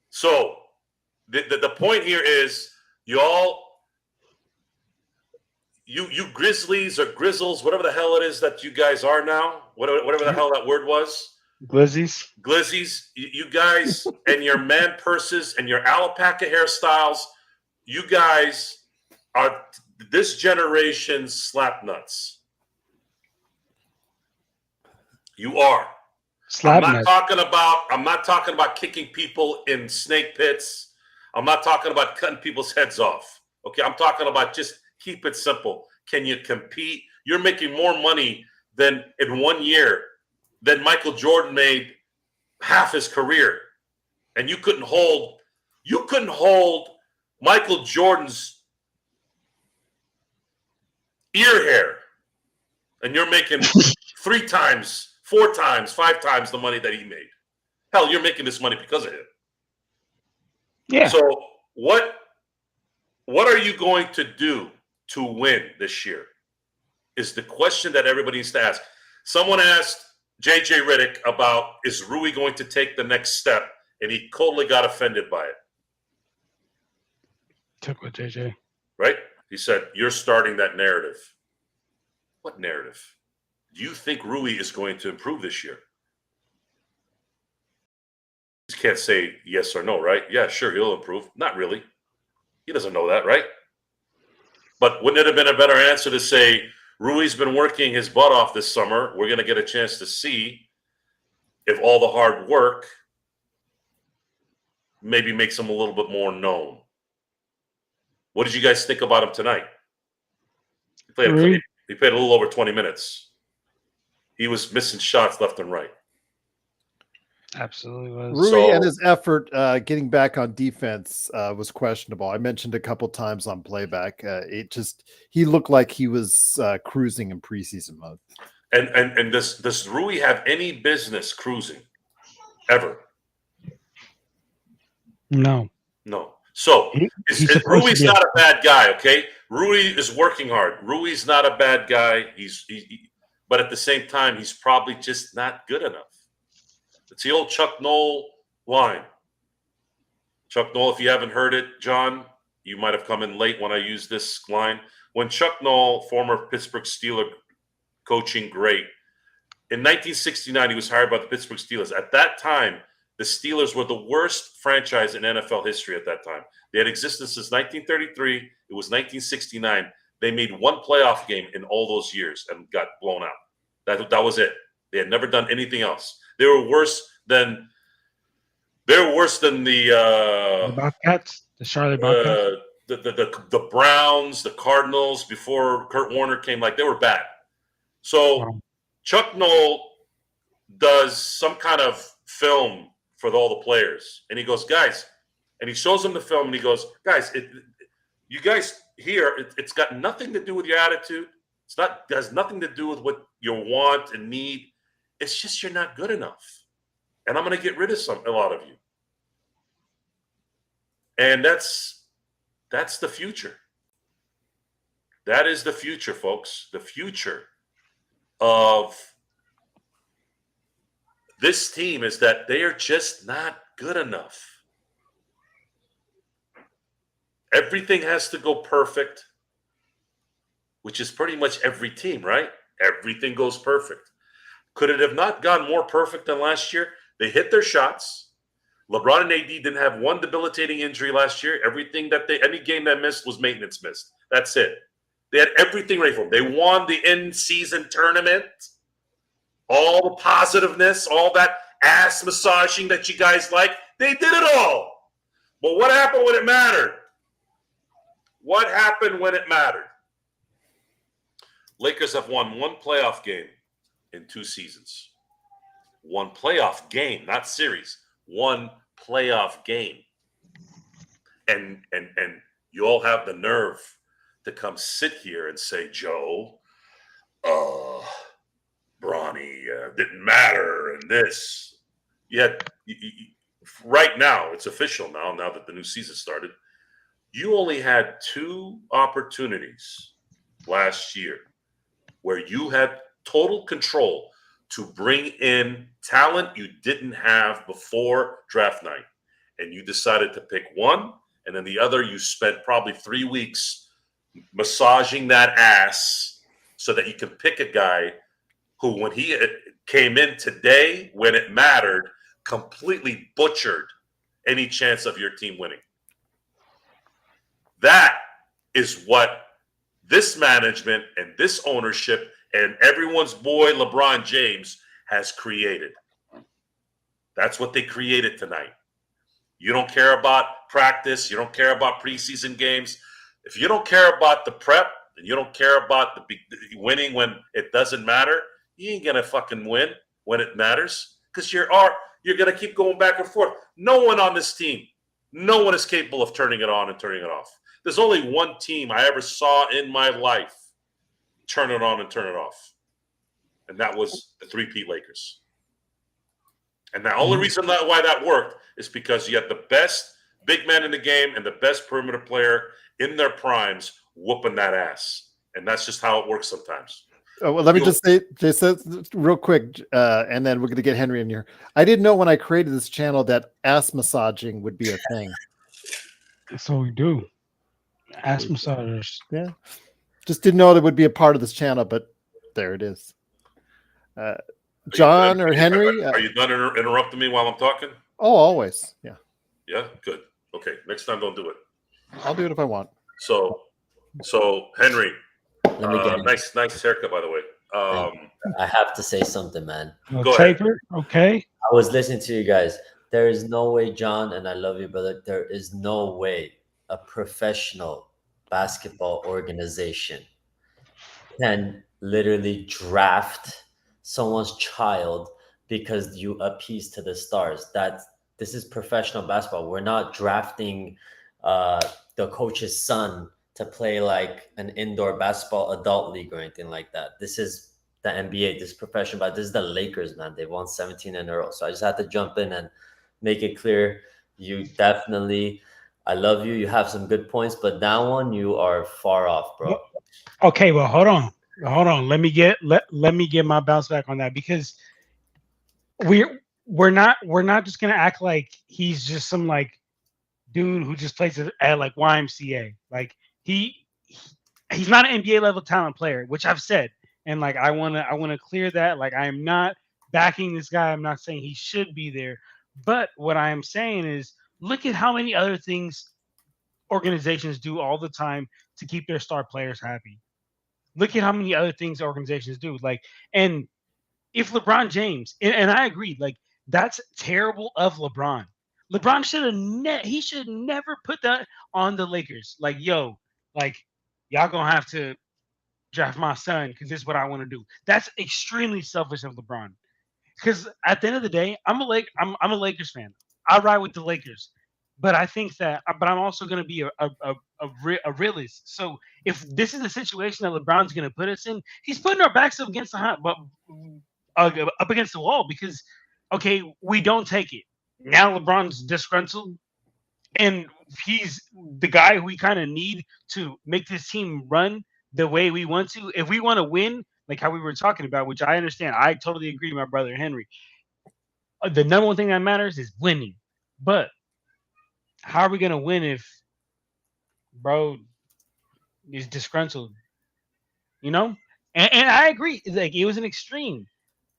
So the point here is you Grizzlies or Grizzles, whatever the hell it is that you guys are now, whatever the hell that word was. Glizzies, you guys and your man purses and your alpaca hairstyles, you guys are this generation's slap nuts. You are. I'm not talking about kicking people in snake pits. I'm not talking about cutting people's heads off. Okay, I'm talking about just keep it simple. Can you compete? You're making more money than in 1 year than Michael Jordan made half his career. And you couldn't hold Michael Jordan's ear hair. And you're making 3 times, 4 times, 5 times the money that he made. Hell, you're making this money because of him. Yeah. So what are you going to do to win this year is the question that everybody needs to ask. Someone asked JJ Redick about, is Rui going to take the next step? And he totally got offended by it. Took with JJ. Right? He said, you're starting that narrative. What narrative? Do you think Rui is going to improve this year? You just can't say yes or no, right? Yeah, sure, he'll improve. Not really. He doesn't know that, right? But wouldn't it have been a better answer to say, Rui's been working his butt off this summer. We're going to get a chance to see if all the hard work maybe makes him a little bit more known. What did you guys think about him tonight? He played a little over 20 minutes. He was missing shots left and right. Absolutely was. Rui and his effort getting back on defense was questionable. I mentioned a couple times on playback. He looked like he was cruising in preseason mode. And does Rui have any business cruising ever? No. So Rui's not a bad guy, okay? Rui is working hard. Rui's not a bad guy. But at the same time, he's probably just not good enough. It's the old Chuck Noll line. Chuck Noll, if you haven't heard it, John, you might have come in late when I used this line. When Chuck Noll, former Pittsburgh Steelers coaching great, in 1969, he was hired by the Pittsburgh Steelers. At that time, the Steelers were the worst franchise in NFL history at that time. They had existed since 1933. It was 1969. They made one playoff game in all those years and got blown out. That was it. They had never done anything else. They were worse than the Bobcats, the Charlotte Bobcats, the Browns, the Cardinals before Kurt Warner came. Like, they were bad. So wow. Chuck Noll does some kind of film for all the players, and he goes, guys, and he shows them the film, and he goes, guys, you guys here, it's got nothing to do with your attitude. It has nothing to do with what you want and need. It's just you're not good enough. and I'm going to get rid of a lot of you. And that's the future. That is the future, folks. The future of this team is that they are just not good enough. Everything has to go perfect, which is pretty much every team, right? Everything goes perfect. Could it have not gone more perfect than last year? They hit their shots. LeBron and AD didn't have one debilitating injury last year. Everything that any game that missed was maintenance missed. That's it. They had everything ready for them. They won the in-season tournament. All the positiveness, all that ass massaging that you guys like, they did it all. But what happened when it mattered? What happened when it mattered? Lakers have won one playoff game in 2 seasons. One playoff game, not series. One playoff game. And you all have the nerve to come sit here and say, Joe, Bronny didn't matter and this. Yet, right now, it's official now that the new season started. You only had 2 opportunities last year where you had total control to bring in talent you didn't have before draft night. And you decided to pick one, and then the other you spent probably 3 weeks massaging that ass so that you can pick a guy who, when he came in today, when it mattered, completely butchered any chance of your team winning. That is what this management and this ownership and everyone's boy LeBron James has created. That's what they created tonight. You don't care about practice. You don't care about preseason games. If you don't care about the prep and you don't care about the winning when it doesn't matter, you ain't going to fucking win when it matters because you're going to keep going back and forth. No one on this team, no one is capable of turning it on and turning it off. There's only one team I ever saw in my life turn it on and turn it off. And that was the three-peat Lakers. And the only reason why that worked is because you had the best big man in the game and the best perimeter player in their primes whooping that ass. And that's just how it works sometimes. Oh, well, let me just say real quick, and then we're going to get Henry in here. I didn't know when I created this channel that ass massaging would be a thing. That's what we do. Ass massagers. Yeah. Just didn't know that would be a part of this channel, but there it is. John or Henry? Are you done interrupting me while I'm talking? Oh, always. Yeah. Yeah? Good. Okay. Next time, don't do it. I'll do it if I want. So Henry, Let me get nice haircut, by the way. I have to say something, man. Go ahead. Okay. I was listening to you guys. There is no way, John, and I love you, brother. There is no way a professional basketball organization can literally draft someone's child because you appease to the stars. This is professional basketball. We're not drafting the coach's son to play like an indoor basketball adult league or anything like that. This is the NBA. This is professional, but this is the Lakers, man. They won 17 in a row. So I just had to jump in and make it clear. You definitely, I love you. You have some good points, but that one you are far off, bro. Okay, well, hold on. Let me get my bounce back on that because we're not just gonna act like he's just some like dude who just plays at like YMCA. Like he's not an NBA level talent player, which I've said, and like I wanna clear that. Like I am not backing this guy. I'm not saying he should be there, but what I am saying is look at how many other things organizations do all the time to keep their star players happy. Look at how many other things organizations do. Like, and if LeBron James, and I agree, like that's terrible of LeBron. LeBron should have never put that on the Lakers. Like, yo, like y'all gonna have to draft my son because this is what I want to do. That's extremely selfish of LeBron. Because at the end of the day, I'm a Lakers fan. I ride with the Lakers. But I think that, but I'm also going to be a realist. So if this is the situation that LeBron's going to put us in, he's putting our backs up against up against the wall because Okay, we don't take it. Now LeBron's disgruntled, and he's the guy who we kind of need to make this team run the way we want to. If we want to win, like how we were talking about, which I understand, I totally agree with my brother Henry. The number one thing that matters is winning. But how are we gonna win if bro is disgruntled? You know? And I agree. Like it was an extreme,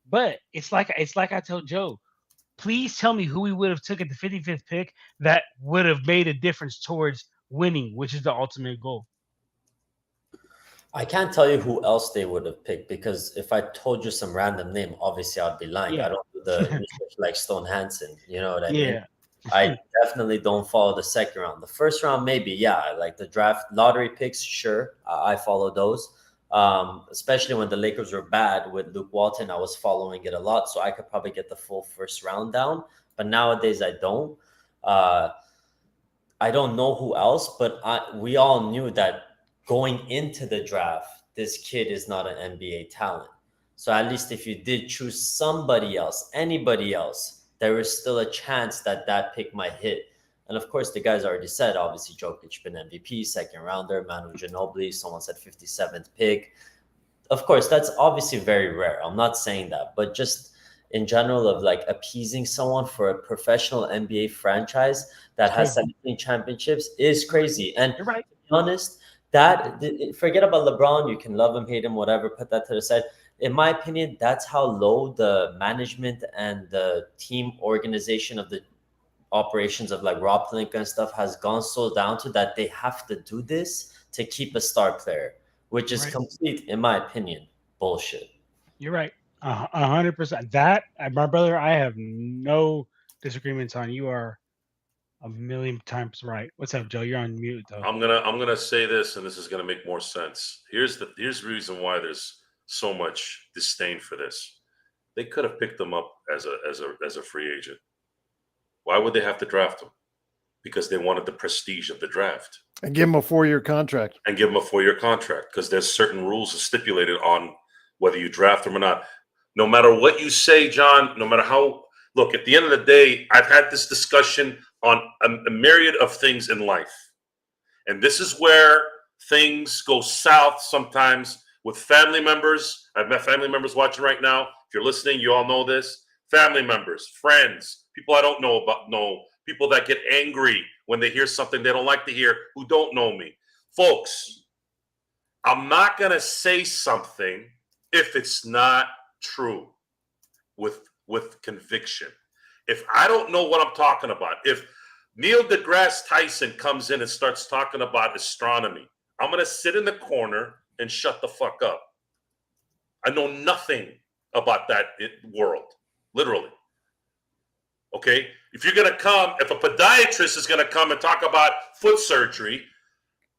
but it's like I told Joe. Please tell me who we would have took at the 55th pick that would have made a difference towards winning, which is the ultimate goal. I can't tell you who else they would have picked because if I told you some random name, obviously I'd be lying. Yeah. I don't do the research like Stone Hansen. You know what I mean? Yeah. I definitely don't follow the second round. The first round, maybe, yeah. Like the draft lottery picks, sure, I follow those. Especially when the Lakers were bad with Luke Walton, I was following it a lot, so I could probably get the full first round down. But nowadays, I don't. I don't know who else, but we all knew that going into the draft, this kid is not an NBA talent. So at least if you did choose somebody else, anybody else, there is still a chance that that pick might hit. And of course, the guys already said, obviously, Jokic been MVP, second rounder, Manu Ginobili, someone said 57th pick. Of course, that's obviously very rare. I'm not saying that, but just in general of like appeasing someone for a professional NBA franchise that has 17 championships is crazy. And You're right. to be honest, forget about LeBron. You can love him, hate him, whatever, put that to the side. In my opinion, that's how low the management and the team organization of the operations of like Rob Pelinka and stuff has gone so down to that they have to do this to keep a star player, which is complete, in my opinion, bullshit. You're right. 100%. That, my brother, I have no disagreements on. You are a million times right. What's up, Joe? You're on mute, though. I'm gonna say this, and this is gonna make more sense. Here's the reason why there's so much disdain for this. They could have picked them up as a free agent. Why would they have to draft him? Because they wanted the prestige of the draft. And give him a 4-year contract. And give him a 4-year contract because there's certain rules stipulated on whether you draft him or not. No matter what you say, John, no matter how – look, at the end of the day, I've had this discussion on a myriad of things in life. And this is where things go south sometimes with family members. I've met family members watching right now. If you're listening, you all know this. Family members, friends, people I don't know people that get angry when they hear something they don't like to hear who don't know me. Folks, I'm not going to say something if it's not true with conviction. If I don't know what I'm talking about, if Neil deGrasse Tyson comes in and starts talking about astronomy, I'm going to sit in the corner and shut the fuck up. I know nothing about that world, literally. Okay? If you're going to come, if a podiatrist is going to come and talk about foot surgery,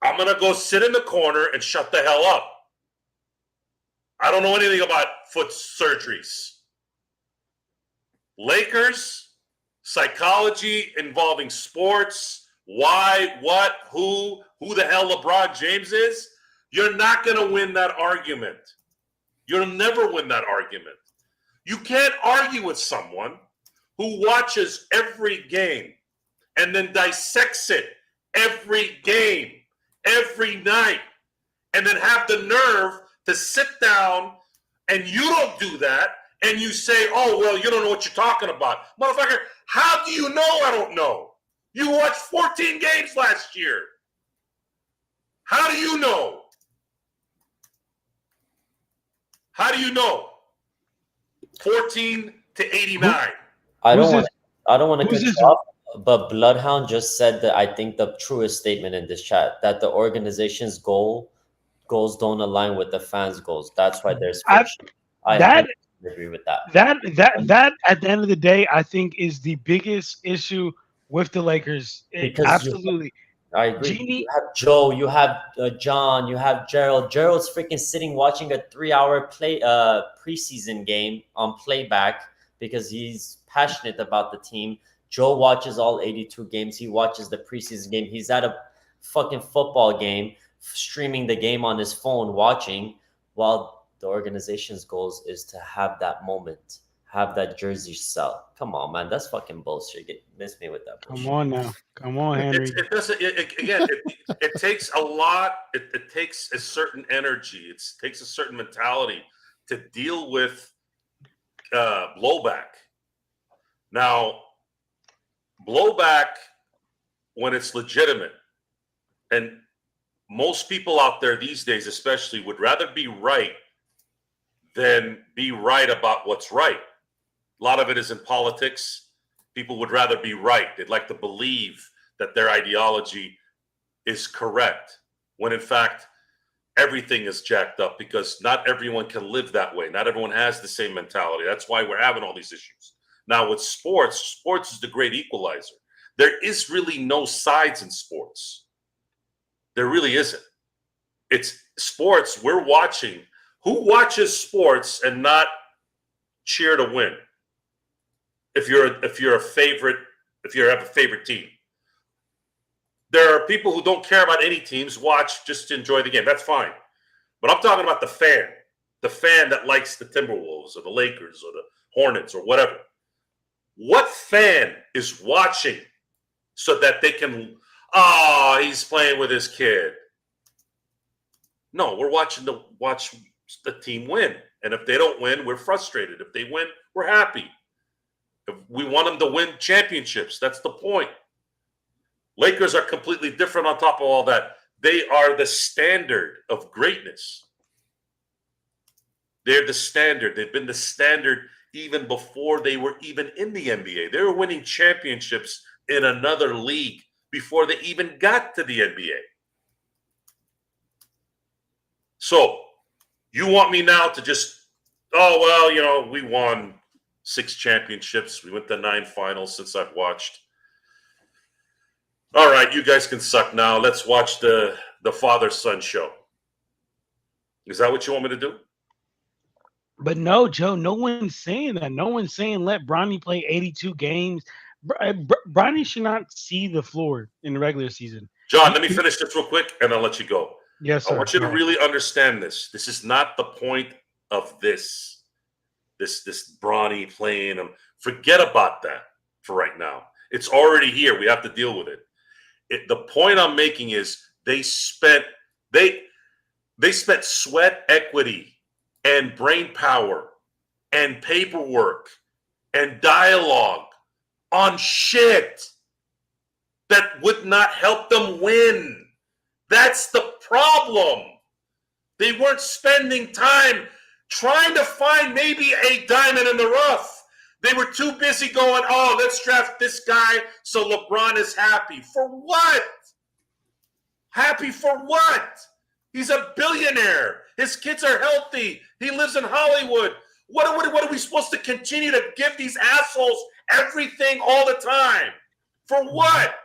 I'm going to go sit in the corner and shut the hell up. I don't know anything about foot surgeries. Lakers, psychology involving sports, why, what, who the hell LeBron James is, you're not going to win that argument. You'll never win that argument. You can't argue with someone who watches every game and then dissects it every game, every night, and then have the nerve to sit down and you don't do that and you say, oh, well, you don't know what you're talking about. Motherfucker, how do you know I don't know? You watched 14 games last year. How do you know? How do you know? 14 to 89. I don't want to cut you off, but Bloodhound just said that I think the truest statement in this chat, that the organization's goals don't align with the fans' goals. That's why there's friction. I agree with that. That at the end of the day, I think is the biggest issue with the Lakers. Absolutely. I agree. You have Joe, you have John, you have Gerald. Gerald's freaking sitting watching a 3-hour preseason game on playback because he's passionate about the team. Joe watches all 82 games. He watches the preseason game. He's at a fucking football game, streaming the game on his phone, watching, while the organization's goals is to have that moment, have that jersey sell. Come on, man, that's fucking bullshit. Miss me with that Come bullshit. on now. Come on, Henry. It doesn't. Again, it takes a lot. It takes a certain energy. It takes a certain mentality to deal with blowback. Now, blowback when it's legitimate, and most people out there these days, especially, would rather be right than be right about what's right. A lot of it is in politics. People would rather be right. They'd like to believe that their ideology is correct, when in fact, everything is jacked up, because not everyone can live that way. Not everyone has the same mentality. That's why we're having all these issues. Now with sports is the great equalizer. There is really no sides in sports. There really isn't. It's sports. We're watching. Who watches sports and not cheer to win? If you have a favorite team. There are people who don't care about any teams, watch just to enjoy the game. That's fine. But I'm talking about the fan that likes the Timberwolves or the Lakers or the Hornets or whatever. What fan is watching so that they can, he's playing with his kid? No, we're watching watch the team win. And if they don't win, we're frustrated. If they win, we're happy. If we want them to win championships. That's the point. Lakers are completely different on top of all that. They are the standard of greatness. They're the standard. They've been the standard even before they were even in the NBA. They were winning championships in another league before they even got to the NBA. So you want me now to just, we won 6 championships. We went to 9 finals since I've watched. All right, you guys can suck now. Let's watch the father-son show. Is that what you want me to do? But no, Joe, no one's saying that. No one's saying let Bronny play 82 games. Bronny should not see the floor in the regular season. John, let me finish this real quick, and I'll let you go. Yes, sir. I want you to really understand this. This is not the point of this Bronny playing him. Forget about that for right now. It's already here. We have to deal with it. The point I'm making is they spent sweat equity and brain power and paperwork and dialogue on shit that would not help them win. That's the problem. They weren't spending time trying to find maybe a diamond in the rough. They were too busy going, let's draft this guy so LeBron is happy. For what? Happy for what? He's a billionaire. His kids are healthy. He lives in Hollywood. What are we supposed to continue to give these assholes everything all the time? For what?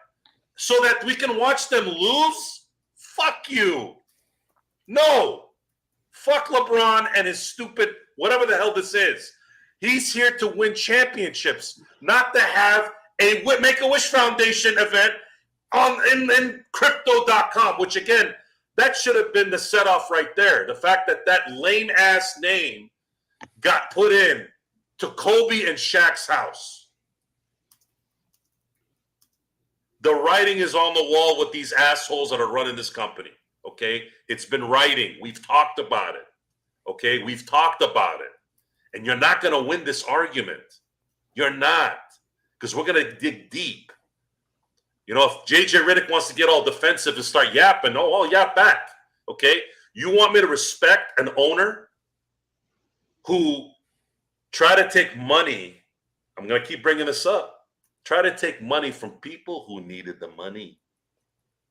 So that we can watch them lose? Fuck you. No. Fuck LeBron and his stupid whatever the hell this is. He's here to win championships, not to have a Make-A-Wish Foundation event in crypto.com, which again, that should have been the set-off right there. The fact that lame-ass name got put in to Kobe and Shaq's house. The writing is on the wall with these assholes that are running this company, okay? It's been writing. We've talked about it, okay? We've talked about it. And you're not going to win this argument. You're not, because we're going to dig deep. You know, if JJ Redick wants to get all defensive and start yapping, I'll yap back, okay? You want me to respect an owner who try to take money, I'm going to keep bringing this up, try to take money from people who needed the money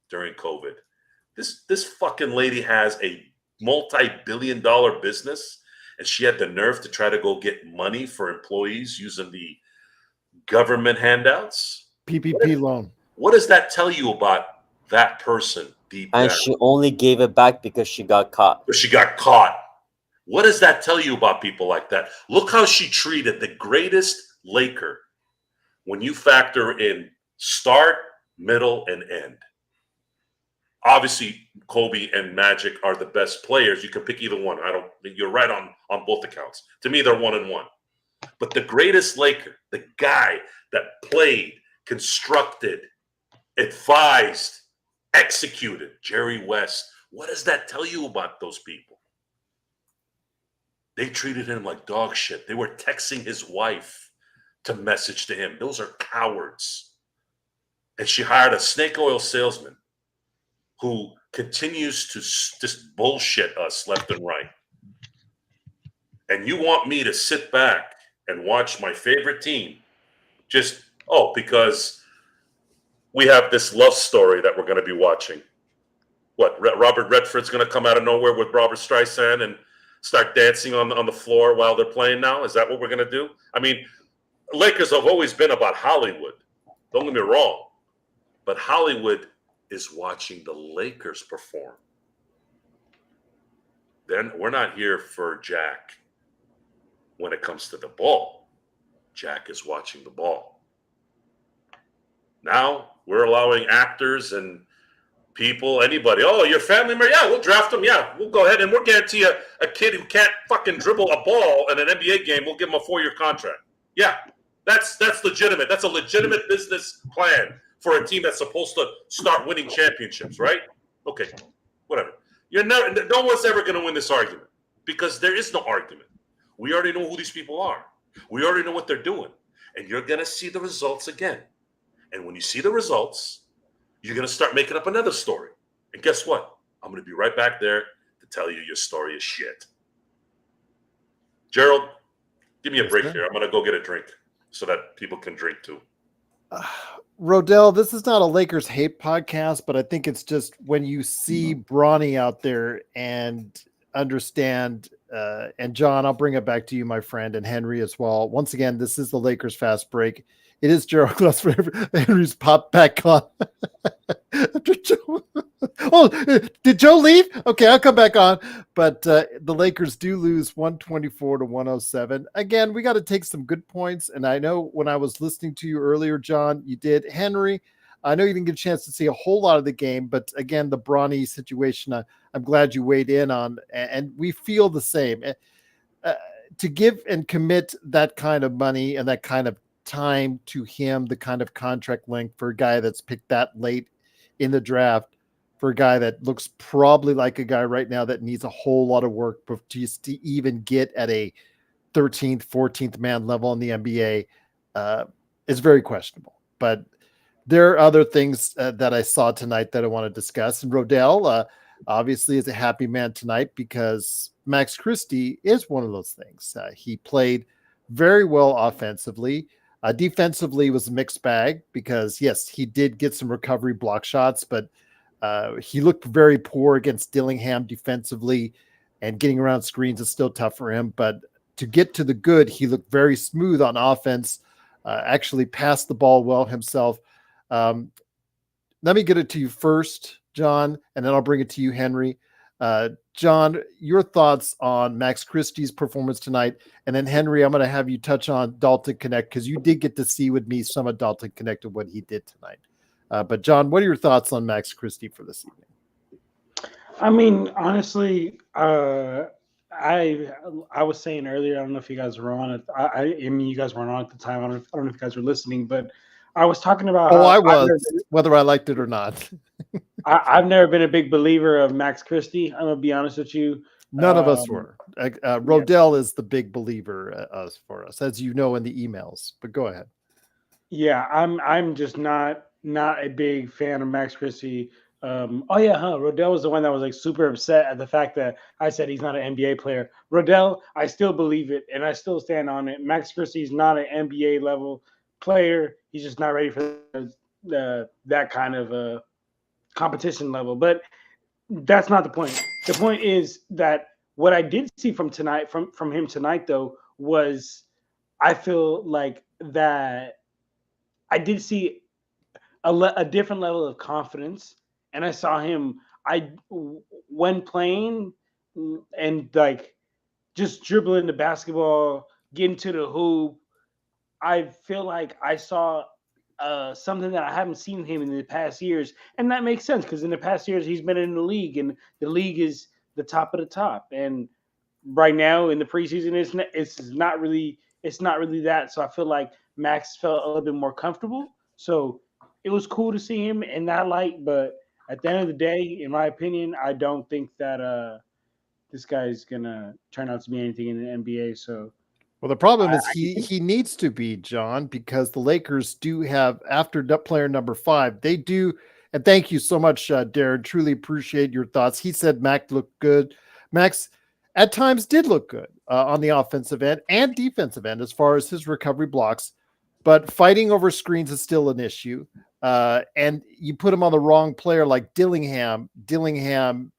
during COVID. This fucking lady has a multi-billion-dollar business, and she had the nerve to try to go get money for employees using the government handouts. PPP loan. What does that tell you about that person deep down? And she only gave it back because she got caught. But she got caught. What does that tell you about people like that? Look how she treated the greatest Laker when you factor in start, middle, and end. Obviously, Kobe and Magic are the best players. You can pick either one. You're right on both accounts. To me, they're 1-1. But the greatest Laker, the guy that played, constructed, advised, executed, Jerry West. What does that tell you about those people? They treated him like dog shit. They were texting his wife to message to him. Those are cowards. And she hired a snake oil salesman who continues to just bullshit us left and right. And you want me to sit back and watch my favorite team just, because we have this love story that we're going to be watching. What, Robert Redford's going to come out of nowhere with Robert Streisand and start dancing on the floor while they're playing now? Is that what we're going to do? I mean, Lakers have always been about Hollywood. Don't get me wrong. But Hollywood is watching the Lakers perform. Then we're not here for Jack when it comes to the ball. Jack is watching the ball. Now we're allowing actors and people, anybody. Oh, your family member? Yeah, we'll draft them. Yeah, we'll go ahead and we'll guarantee a kid who can't fucking dribble a ball in an NBA game, we'll give him a 4-year contract. Yeah, that's legitimate. That's a legitimate business plan for a team that's supposed to start winning championships, right? Okay, whatever. No one's ever going to win this argument because there is no argument. We already know who these people are. We already know what they're doing. And you're going to see the results again. And when you see the results, you're going to start making up another story. And guess what? I'm going to be right back there to tell you your story is shit. Gerald, give me a break here. I'm going to go get a drink so that people can drink too. Rodell, this is not a Lakers hate podcast, but I think it's just when you see Bronny out there and understand, and John, I'll bring it back to you, my friend, and Henry as well. Once again, this is the Lakers Fast Break. It is Gerald Glassford. Henry's popped back on. Oh, did Joe leave? Okay, I'll come back on. But the Lakers do lose 124-107. Again, we got to take some good points. And I know when I was listening to you earlier, John, you did. Henry, I know you didn't get a chance to see a whole lot of the game. But again, the Bronny situation, I'm glad you weighed in on. And we feel the same. To give and commit that kind of money and that kind of time to him, the kind of contract length for a guy that's picked that late in the draft, for a guy that looks probably like a guy right now that needs a whole lot of work just to even get at a 13th, 14th man level in the NBA, is very questionable. But there are other things that I saw tonight that I want to discuss. And Rodell obviously is a happy man tonight because Max Christie is one of those things. He played very well offensively. Defensively was a mixed bag because, yes, he did get some recovery block shots, but he looked very poor against Dillingham defensively, and getting around screens is still tough for him. But to get to the good, he looked very smooth on offense, actually passed the ball well himself. Let me get it to you first, John, and then I'll bring it to you, Henry. John, your thoughts on Max Christie's performance tonight, and then Henry, I'm going to have you touch on Dalton Connect because you did get to see with me some of Dalton Connect and what he did tonight. But John, what are your thoughts on Max Christie for this evening? I mean, honestly, I was saying earlier, I don't know if you guys were on it. I mean, you guys weren't on at the time. I don't know if you guys were listening, but I was talking about. Oh, I was, whether I liked it or not. I've never been a big believer of Max Christie. I'm gonna be honest with you. None of us were. Rodell is the big believer for us, as you know in the emails. But go ahead. Yeah, I'm just not a big fan of Max Christie. Rodell was the one that was like super upset at the fact that I said he's not an NBA player. Rodell, I still believe it, and I still stand on it. Max Christie's not an NBA level player. He's just not ready for that kind of competition level. But that's not the point. The point is that what I did see from him tonight, though, was I feel like that I did see a different level of confidence, and I saw him when playing and like just dribbling the basketball, getting to the hoop. I feel like I saw something that I haven't seen him in the past years, and that makes sense because in the past years he's been in the league, and the league is the top of the top. And right now in the preseason, it's not really it's not really that. So I feel like Max felt a little bit more comfortable. So it was cool to see him in that light. But at the end of the day, in my opinion, I don't think that this guy's gonna turn out to be anything in the NBA. So Well, the problem I, is he needs to be, John, because the Lakers do have, after player number 5, they do. And thank you so much, Darren. Truly appreciate your thoughts. He said Max looked good. Max at times did look good on the offensive end and defensive end as far as his recovery blocks, but fighting over screens is still an issue. And you put him on the wrong player like Dillingham. Dillingham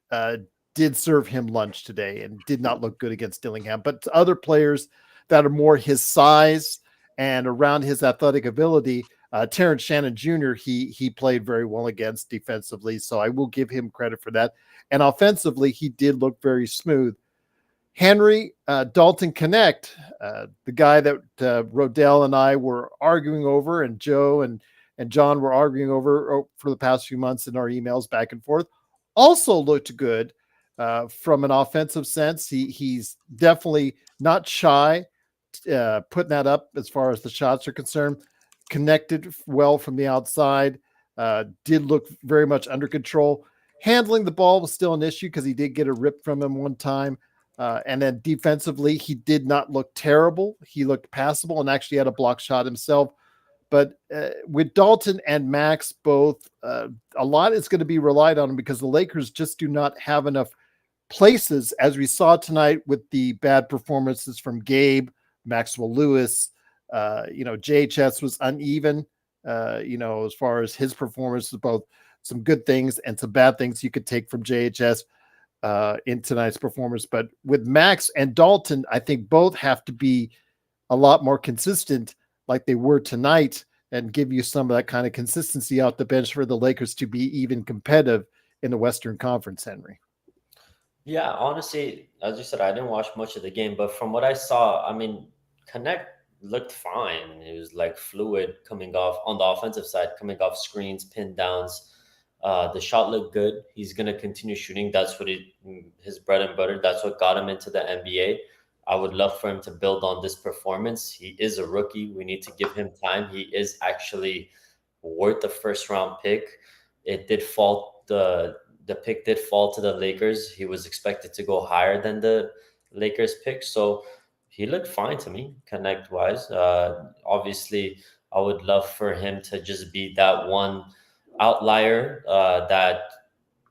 did serve him lunch today and did not look good against Dillingham, but other players that are more his size and around his athletic ability, Terrence Shannon Jr., he played very well against defensively, so I will give him credit for that. And offensively, he did look very smooth. Henry, Dalton Connect, the guy that Rodell and I were arguing over, and Joe and John were arguing over for the past few months in our emails back and forth, also looked good from an offensive sense. He's definitely not shy putting that up as far as the shots are concerned. Connected well from the outside. Did look very much under control. Handling the ball was still an issue because he did get a rip from him one time. And then defensively, he did not look terrible. He looked passable and actually had a block shot himself. But with Dalton and Max both, a lot is going to be relied on because the Lakers just do not have enough places, as we saw tonight with the bad performances from Gabe, Maxwell Lewis. JHS was uneven, as far as his performance, both some good things and some bad things you could take from JHS in tonight's performance. But with Max and Dalton, I think both have to be a lot more consistent like they were tonight and give you some of that kind of consistency out the bench for the Lakers to be even competitive in the Western Conference, Henry. Yeah, honestly, as you said, I didn't watch much of the game, but from what I saw, I mean, Connect looked fine. It was like fluid coming off on the offensive side, coming off screens, pin downs. The shot looked good. He's going to continue shooting. That's what his bread and butter. That's what got him into the NBA. I would love for him to build on this performance. He is a rookie. We need to give him time. He is actually worth the first round pick. It did fall, the pick did fall to the Lakers. He was expected to go higher than the Lakers pick. So he looked fine to me, connect wise. Obviously, I would love for him to just be that one outlier that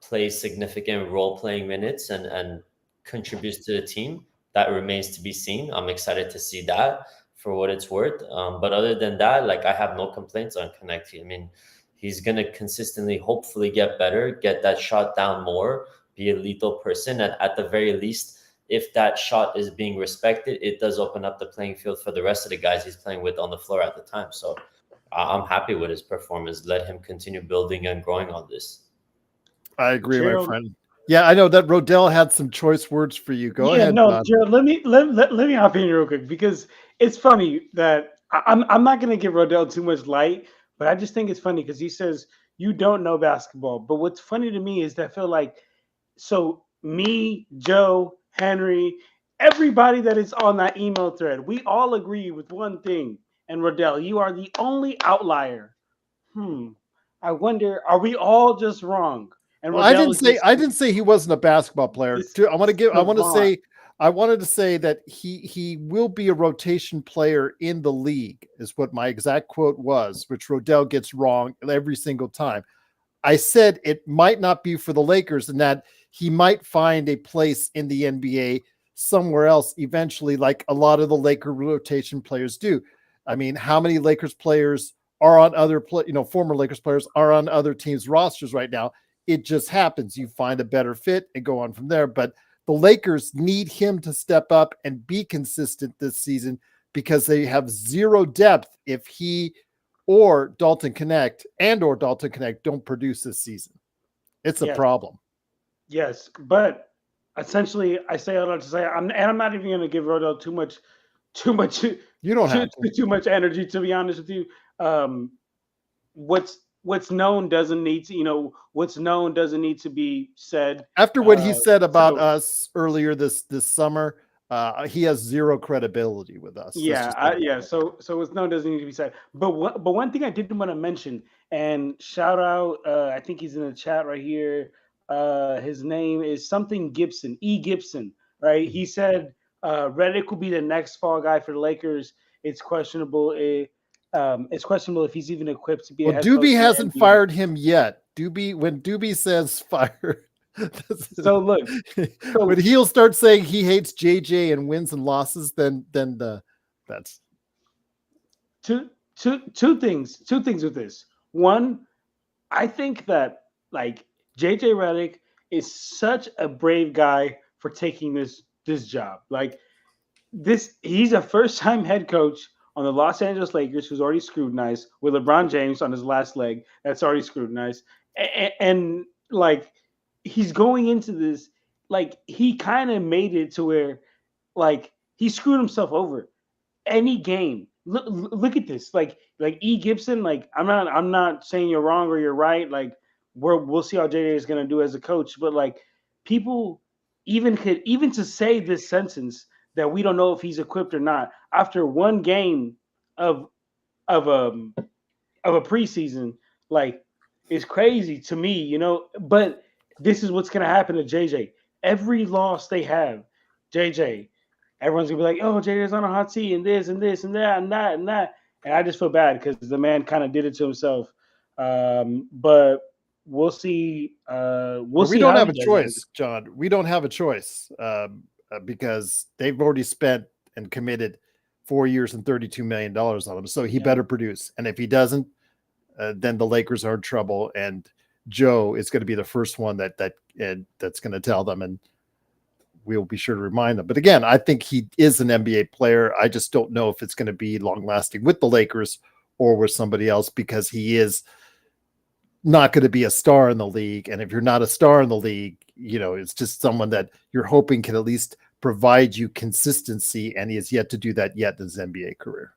plays significant role playing minutes and contributes to the team. That remains to be seen. I'm excited to see that for what it's worth. But other than that, like, I have no complaints on Connect. I mean, he's going to consistently, hopefully get better, get that shot down more, be a lethal person. And at the very least, if that shot is being respected, it does open up the playing field for the rest of the guys he's playing with on the floor at the time. So I'm happy with his performance. Let him continue building and growing on this. I agree, my friend. Yeah, I know that Rodell had some choice words for you. Go ahead. No, Gerald, let me hop in real quick because it's funny that I'm not gonna give Rodell too much light, but I just think it's funny because he says you don't know basketball. But what's funny to me is that I feel like me, Joe, Henry, everybody that is on that email thread, we all agree with one thing. And Rodell, you are the only outlier. I wonder, are we all just wrong? And well, I didn't say he wasn't a basketball player. I wanted to say that he will be a rotation player in the league, is what my exact quote was, which Rodell gets wrong every single time. I said it might not be for the Lakers and that he might find a place in the NBA somewhere else eventually, like a lot of the Laker rotation players do. I mean, how many Lakers players are on former Lakers players are on other teams' rosters right now? It just happens. You find a better fit and go on from there. But the Lakers need him to step up and be consistent this season because they have zero depth if he or Dalton Connect don't produce this season. It's a problem. Yes, but essentially, I say all that to say, I'm not even going to give Rodell too much. You don't have too much energy, to be honest with you. What's known doesn't need to be said. After what he said about us earlier this summer, he has zero credibility with us. Let's Yeah, just say that. yeah. So it's no doesn't need to be said. But one thing I did want to mention, and shout out, I think he's in the chat right here. His name is something Gibson, E. Gibson, right? He said Redick will be the next fall guy for the Lakers. It's questionable. It's questionable if he's even equipped to be a Well, head coach. Doobie in the hasn't NBA. fired him yet. When Doobie says fire, So look, when he'll start saying he hates JJ and wins and losses, then that's two things. Two things with this. One, I think that like JJ Redick is such a brave guy for taking this job. Like this, he's a first time head coach on the Los Angeles Lakers, who's already scrutinized with LeBron James on his last leg. That's already scrutinized, and like he's going into this, like he kind of made it to where, like he screwed himself over any game. Look at this. Like E. Gibson. Like I'm not saying you're wrong or you're right. Like we'll see how JJ is gonna do as a coach. But like people even to say this sentence that we don't know if he's equipped or not after one game of of um of a preseason, like is crazy to me, But this is what's gonna happen to JJ. Every loss they have, JJ, everyone's gonna be like, "Oh, JJ's on a hot seat, and this and this and that and that and that." And I just feel bad because the man kind of did it to himself. But we'll see. We'll see we don't how have he a does it. choice, John. We don't have a choice because they've already spent and committed 4 years and $32 million on him. So he better produce. And if he doesn't, then the Lakers are in trouble. And Joe is going to be the first one that's going to tell them. And we'll be sure to remind them. But again, I think he is an NBA player. I just don't know if it's going to be long lasting with the Lakers or with somebody else because he is not going to be a star in the league. And if you're not a star in the league, it's just someone that you're hoping can at least provide you consistency. And he has yet to do that yet in his NBA career.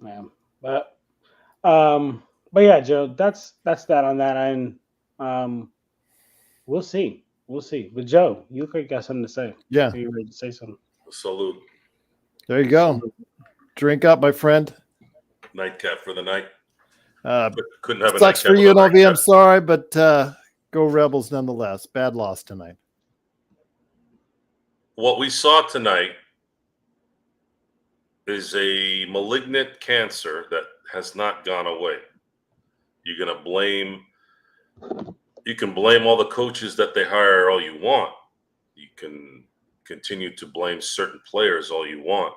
Yeah. But yeah, Joe, that's that on that. And we'll see. We'll see. But Joe, you look like you got something to say. Yeah. Are you ready to say something? Salute. There you go. Drink up, my friend. Nightcap for the night. Couldn't have a Sucks nightcap for you, without NLV. I'm nightcap. sorry, but go Rebels nonetheless. Bad loss tonight. What we saw tonight is a malignant cancer that has not gone away. You can blame all the coaches that they hire all you want. You can continue to blame certain players all you want.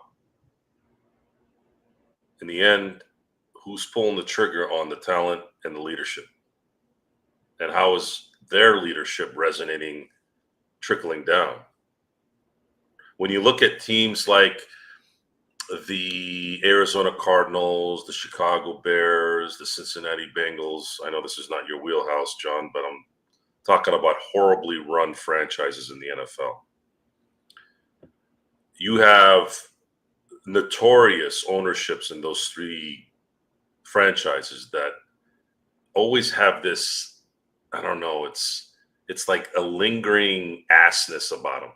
In the end, who's pulling the trigger on the talent and the leadership? And how is their leadership resonating, trickling down? When you look at teams like the Arizona Cardinals, the Chicago Bears, the Cincinnati Bengals, I know this is not your wheelhouse, John, but I'm talking about horribly run franchises in the NFL. You have notorious ownerships in those three franchises that always have this, I don't know, it's like a lingering assness about them.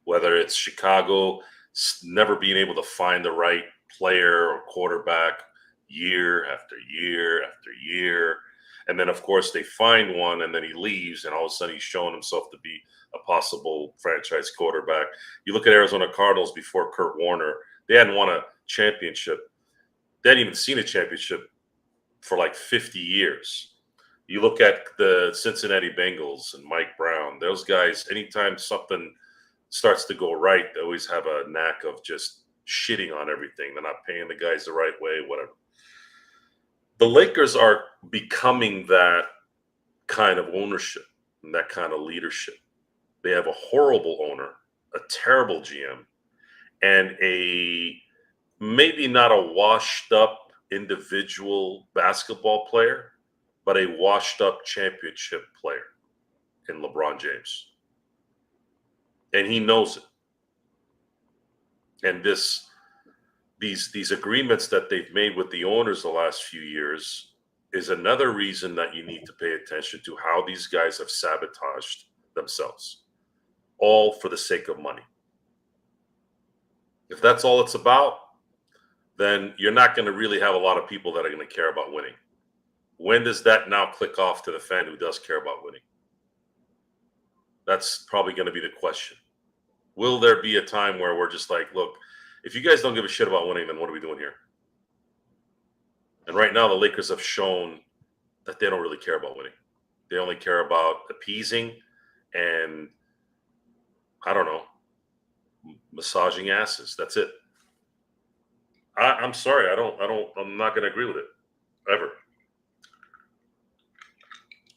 Whether it's Chicago never being able to find the right player or quarterback year after year after year. And then, of course, they find one and then he leaves and all of a sudden he's showing himself to be a possible franchise quarterback. You look at Arizona Cardinals before Kurt Warner, they hadn't won a championship. They hadn't even seen a championship for like 50 years. You look at the Cincinnati Bengals and Mike Brown, those guys, anytime something starts to go right, they always have a knack of just shitting on everything. They're not paying the guys the right way, whatever. The Lakers are becoming that kind of ownership and that kind of leadership. They have a horrible owner, a terrible GM, and a maybe not a washed up individual basketball player, but a washed up championship player in LeBron James. And he knows it. And these agreements that they've made with the owners the last few years is another reason that you need to pay attention to how these guys have sabotaged themselves, all for the sake of money. If that's all it's about, then you're not going to really have a lot of people that are going to care about winning. When does that now click off to the fan who does care about winning? That's probably going to be the question. Will there be a time where we're just like, look, if you guys don't give a shit about winning, then what are we doing here? And right now, the Lakers have shown that they don't really care about winning. They only care about appeasing and, I don't know, massaging asses. That's it. I'm sorry. I'm not going to agree with it ever.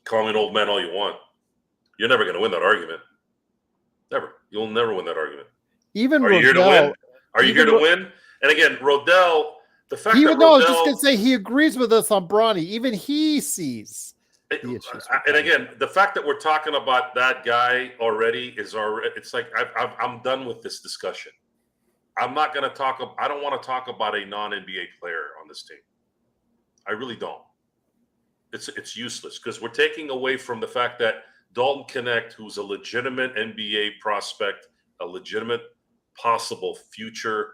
Call me an old man all you want. You're never going to win that argument. Never. You'll never win that argument. Even Are you here to Rodell, win? Are you here to win? And again, Rodell, the fact that I was just Rodell, going to say he agrees with us on Bronny. Even he sees the issues. and again, the fact that we're talking about that guy already is already. It's like I'm done with this discussion. I'm not going to talk. I don't want to talk about a non-NBA player on this team. I really don't. It's useless because we're taking away from the fact that Dalton Knecht, who's a legitimate NBA prospect, a legitimate possible future,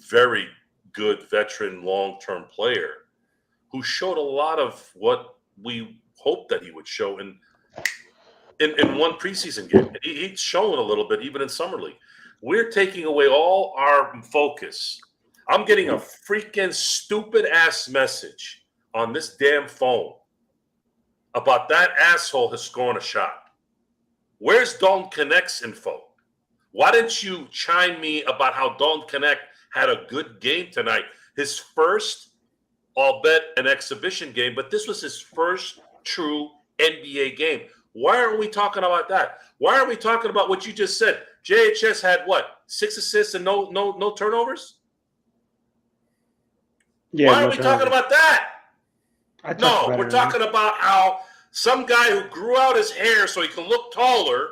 very good veteran long-term player, who showed a lot of what we hoped that he would show in one preseason game. He's shown a little bit even in summer league. We're taking away all our focus. I'm getting a freaking stupid ass message on this damn phone about that asshole has scored a shot. Where's Dalton Knecht's info? Why didn't you chime me about how Dalton Knecht had a good game tonight? His first, I'll bet, an exhibition game, but this was his first true NBA game. Why aren't we talking about that? Why aren't we talking about what you just said? JHS had what? 6 assists and no turnovers? Yeah, Why are we talking about that? No, we're talking about how some guy who grew out his hair so he can look taller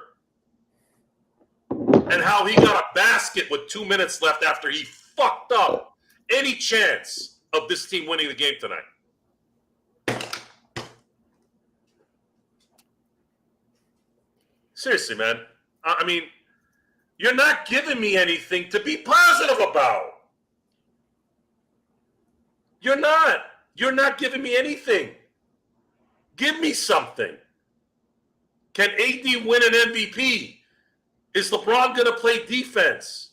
and how he got a basket with 2 minutes left after he fucked up any chance of this team winning the game tonight. Seriously, man. I mean, you're not giving me anything to be positive about. You're not. You're not giving me anything. Give me something. Can AD win an MVP? Is LeBron going to play defense?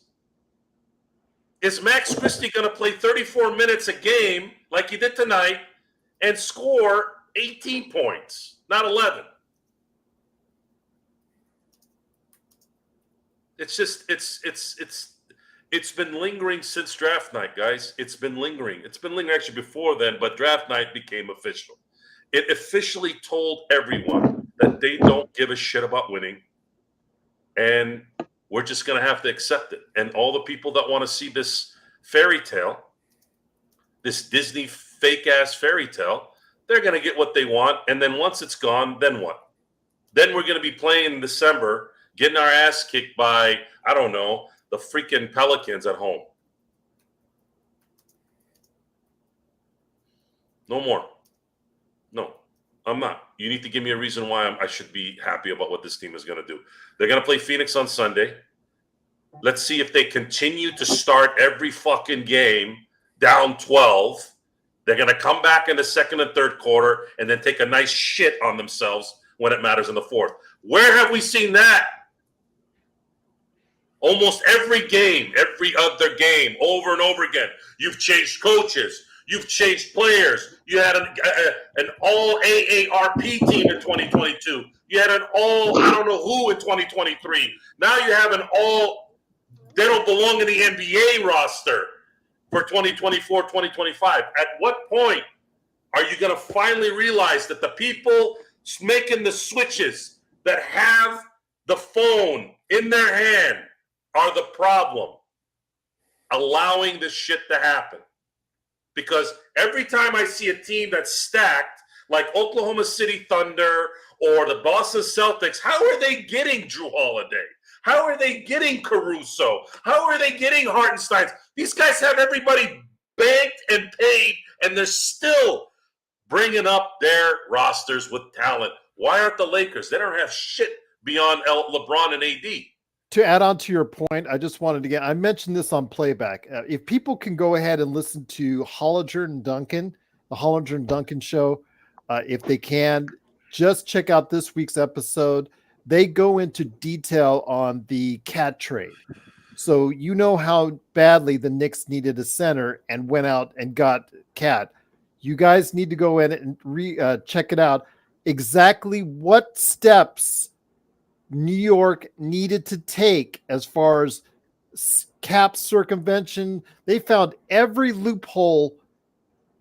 Is Max Christie going to play 34 minutes a game like he did tonight and score 18 points, not 11? It's just it's been lingering since draft night, guys. It's been lingering. It's been lingering actually before then, but draft night became official. It officially told everyone that they don't give a shit about winning, and we're just going to have to accept it. And all the people that want to see this fairy tale, this Disney fake-ass fairy tale, they're going to get what they want. And then once it's gone, then what? Then we're going to be playing in December, getting our ass kicked by, I don't know, the freaking Pelicans at home. No more. No, I'm not. You need to give me a reason why I should be happy about what this team is going to do. They're going to play Phoenix on Sunday. Let's see if they continue to start every fucking game down 12. They're going to come back in the second and third quarter and then take a nice shit on themselves when it matters in the fourth. Where have we seen that? Almost every game, every other game, over and over again. You've changed coaches. You've changed players. You had an all AARP team in 2022. You had an all I don't know who in 2023. Now you have an all they don't belong in the NBA roster for 2024, 2025. At what point are you going to finally realize that the people making the switches that have the phone in their hand are the problem, allowing this shit to happen? Because every time I see a team that's stacked, like Oklahoma City Thunder or the Boston Celtics, how are they getting Drew Holiday? How are they getting Caruso? How are they getting Hartenstein? These guys have everybody banked and paid, and they're still bringing up their rosters with talent. Why aren't the Lakers? They don't have shit beyond LeBron and AD. To add on to your point, I just wanted to get, I mentioned this on playback. If people can go ahead and listen to Hollinger and Duncan, the Hollinger and Duncan show, if they can, just check out this week's episode. They go into detail on the Cat trade. So you know how badly the Knicks needed a center and went out and got Cat. You guys need to go in and check it out. Exactly what steps New York needed to take as far as cap circumvention. They found every loophole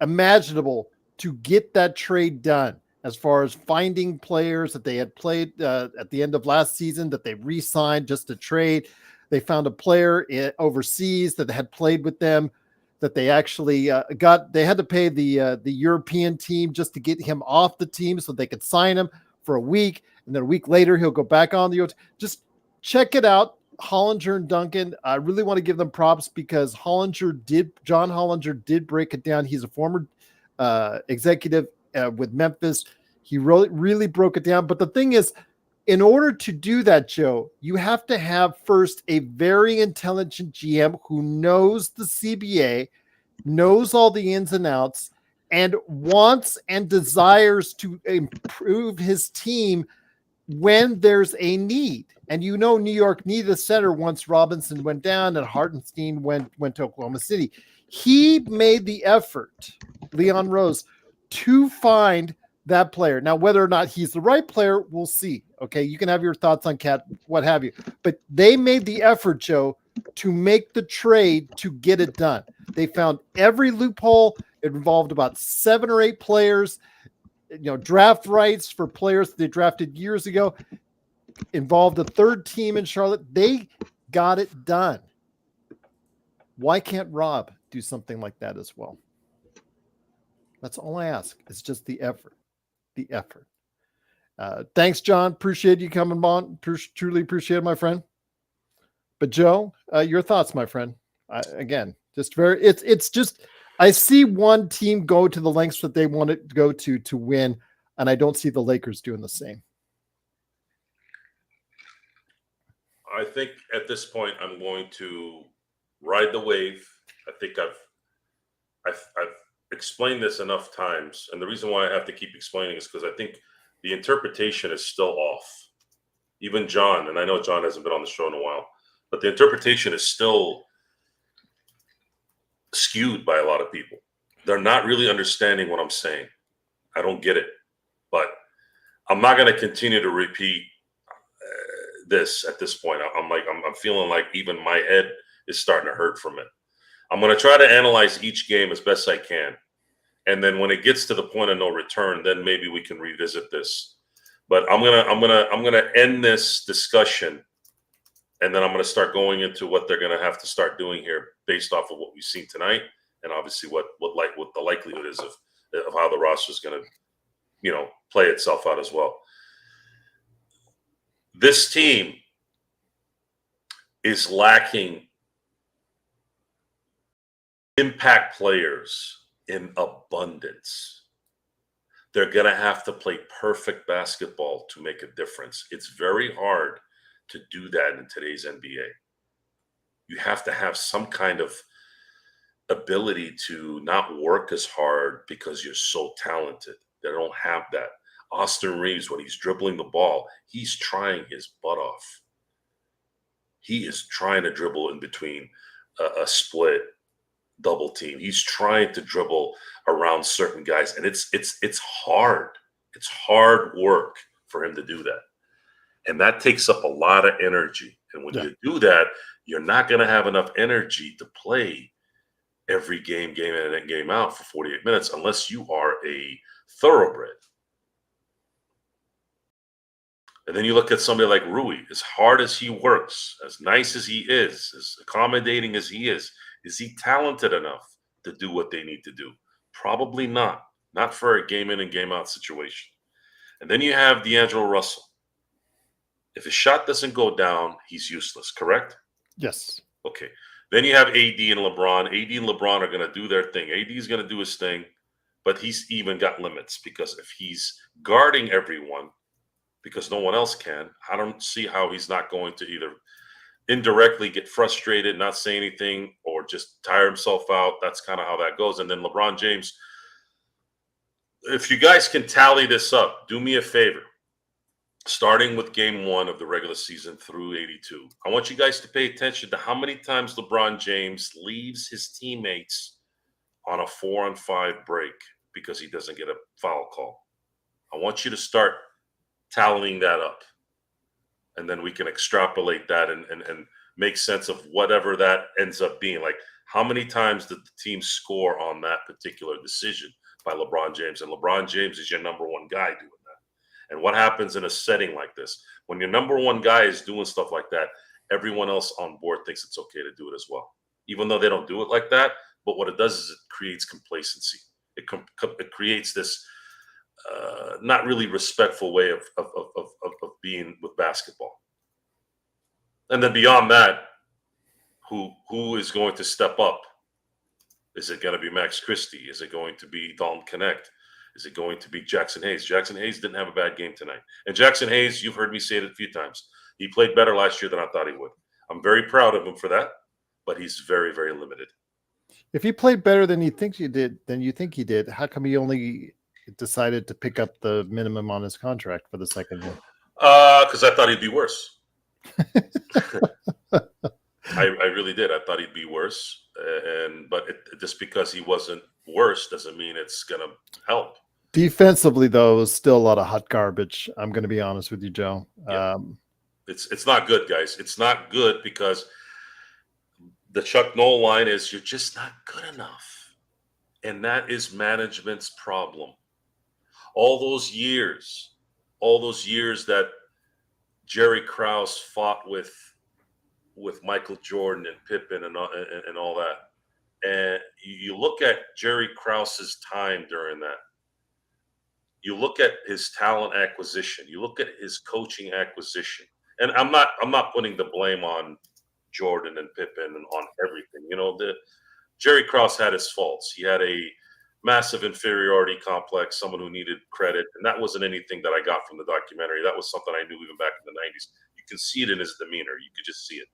imaginable to get that trade done, as far as finding players that they had played at the end of last season that they re-signed just to trade. They found a player overseas that had played with them that they actually got. They had to pay the European team just to get him off the team so they could sign him for a week. And then a week later, he'll go back on the. Just check it out. Hollinger and Duncan. I really want to give them props because John Hollinger did break it down. He's a former executive with Memphis. He really broke it down. But the thing is, in order to do that, Joe, you have to have first a very intelligent GM who knows the CBA, knows all the ins and outs, and wants and desires to improve his team when there's a need. And you know, New York needed a center once Robinson went down and Hartenstein went to Oklahoma City. He made the effort, Leon Rose, to find that player. Now, whether or not he's the right player, we'll see. Okay, you can have your thoughts on Cat, what have you. But they made the effort, Joe, to make the trade to get it done. They found every loophole. It involved about 7 or 8 players. Draft rights for players they drafted years ago, involved a third team in Charlotte. They got it done. Why can't Rob do something like that as well? That's all I ask. It's just the effort. The effort. Thanks, John. Appreciate you coming on. Truly appreciate it, my friend. But Joe, your thoughts, my friend. Again, just very. It's just. I see one team go to the lengths that they want to go to win, and I don't see the Lakers doing the same. I think at this point I'm going to ride the wave. I think I've explained this enough times, and the reason why I have to keep explaining is because I think the interpretation is still off. Even John, and I know John hasn't been on the show in a while, but the interpretation is still skewed by a lot of people. They're not really understanding what I'm saying. I don't get it, but I'm not going to continue to repeat this at this point. I'm feeling like even my head is starting to hurt from it. I'm going to try to analyze each game as best I can. And then when it gets to the point of no return, then maybe we can revisit this. But I'm gonna end this discussion, and then I'm going to start going into what they're going to have to start doing here based off of what we've seen tonight, and obviously what the likelihood is of how the roster is going to, play itself out as well. This team is lacking impact players in abundance. They're going to have to play perfect basketball to make a difference. It's very hard to do that in today's NBA. You have to have some kind of ability to not work as hard because you're so talented. They don't have that. Austin Reeves, when he's dribbling the ball, he's trying his butt off. He is trying to dribble in between a split double team. He's trying to dribble around certain guys, and it's hard. It's hard work for him to do that. And that takes up a lot of energy. And when you do that, you're not going to have enough energy to play every game in and game out for 48 minutes unless you are a thoroughbred. And then you look at somebody like Rui, as hard as he works, as nice as he is, as accommodating as he is he talented enough to do what they need to do? Probably not. Not for a game in and game out situation. And then you have D'Angelo Russell. If his shot doesn't go down, he's useless, correct? Yes. Okay. Then you have AD and LeBron. AD and LeBron are going to do their thing. AD is going to do his thing, but he's even got limits because if he's guarding everyone because no one else can, I don't see how he's not going to either indirectly get frustrated, not say anything, or just tire himself out. That's kind of how that goes. And then LeBron James, if you guys can tally this up, do me a favor. Starting with game 1 of the regular season through 82, I want you guys to pay attention to how many times LeBron James leaves his teammates on a 4-on-5 break because he doesn't get a foul call. I want you to start tallying that up. And then we can extrapolate that and make sense of whatever that ends up being. Like, how many times did the team score on that particular decision by LeBron James? And LeBron James is your number one guy doing that. And what happens in a setting like this? When your number one guy is doing stuff like that, everyone else on board thinks it's okay to do it as well, even though they don't do it like that. But what it does is it creates complacency. It creates this not really respectful way of being with basketball. And then beyond that, who is going to step up? Is it going to be Max Christie? Is it going to be Dalton Connect? Is it going to be Jackson Hayes? Jackson Hayes didn't have a bad game tonight. And Jackson Hayes, you've heard me say it a few times. He played better last year than I thought he would. I'm very proud of him for that, but he's very, very limited. If he played better than you think he did, how come he only decided to pick up the minimum on his contract for the second year? Because I thought he'd be worse. I really did. I thought he'd be worse, but just because he wasn't worse doesn't mean it's gonna help. Defensively, though, is still a lot of hot garbage. I'm going to be honest with you, Joe. Yeah. It's not good, guys. It's not good because the Chuck Noll line is you're just not good enough, and that is management's problem. All those years that Jerry Krause fought with Michael Jordan and Pippen and all that. And you look at Jerry Krause's time during that. You look at his talent acquisition. You look at his coaching acquisition. And I'm not putting the blame on Jordan and Pippen and on everything. You know, Jerry Krause had his faults. He had a massive inferiority complex, someone who needed credit, and that wasn't anything that I got from the documentary. That was something I knew even back in the 90s. You can see it in his demeanor. You could just see it.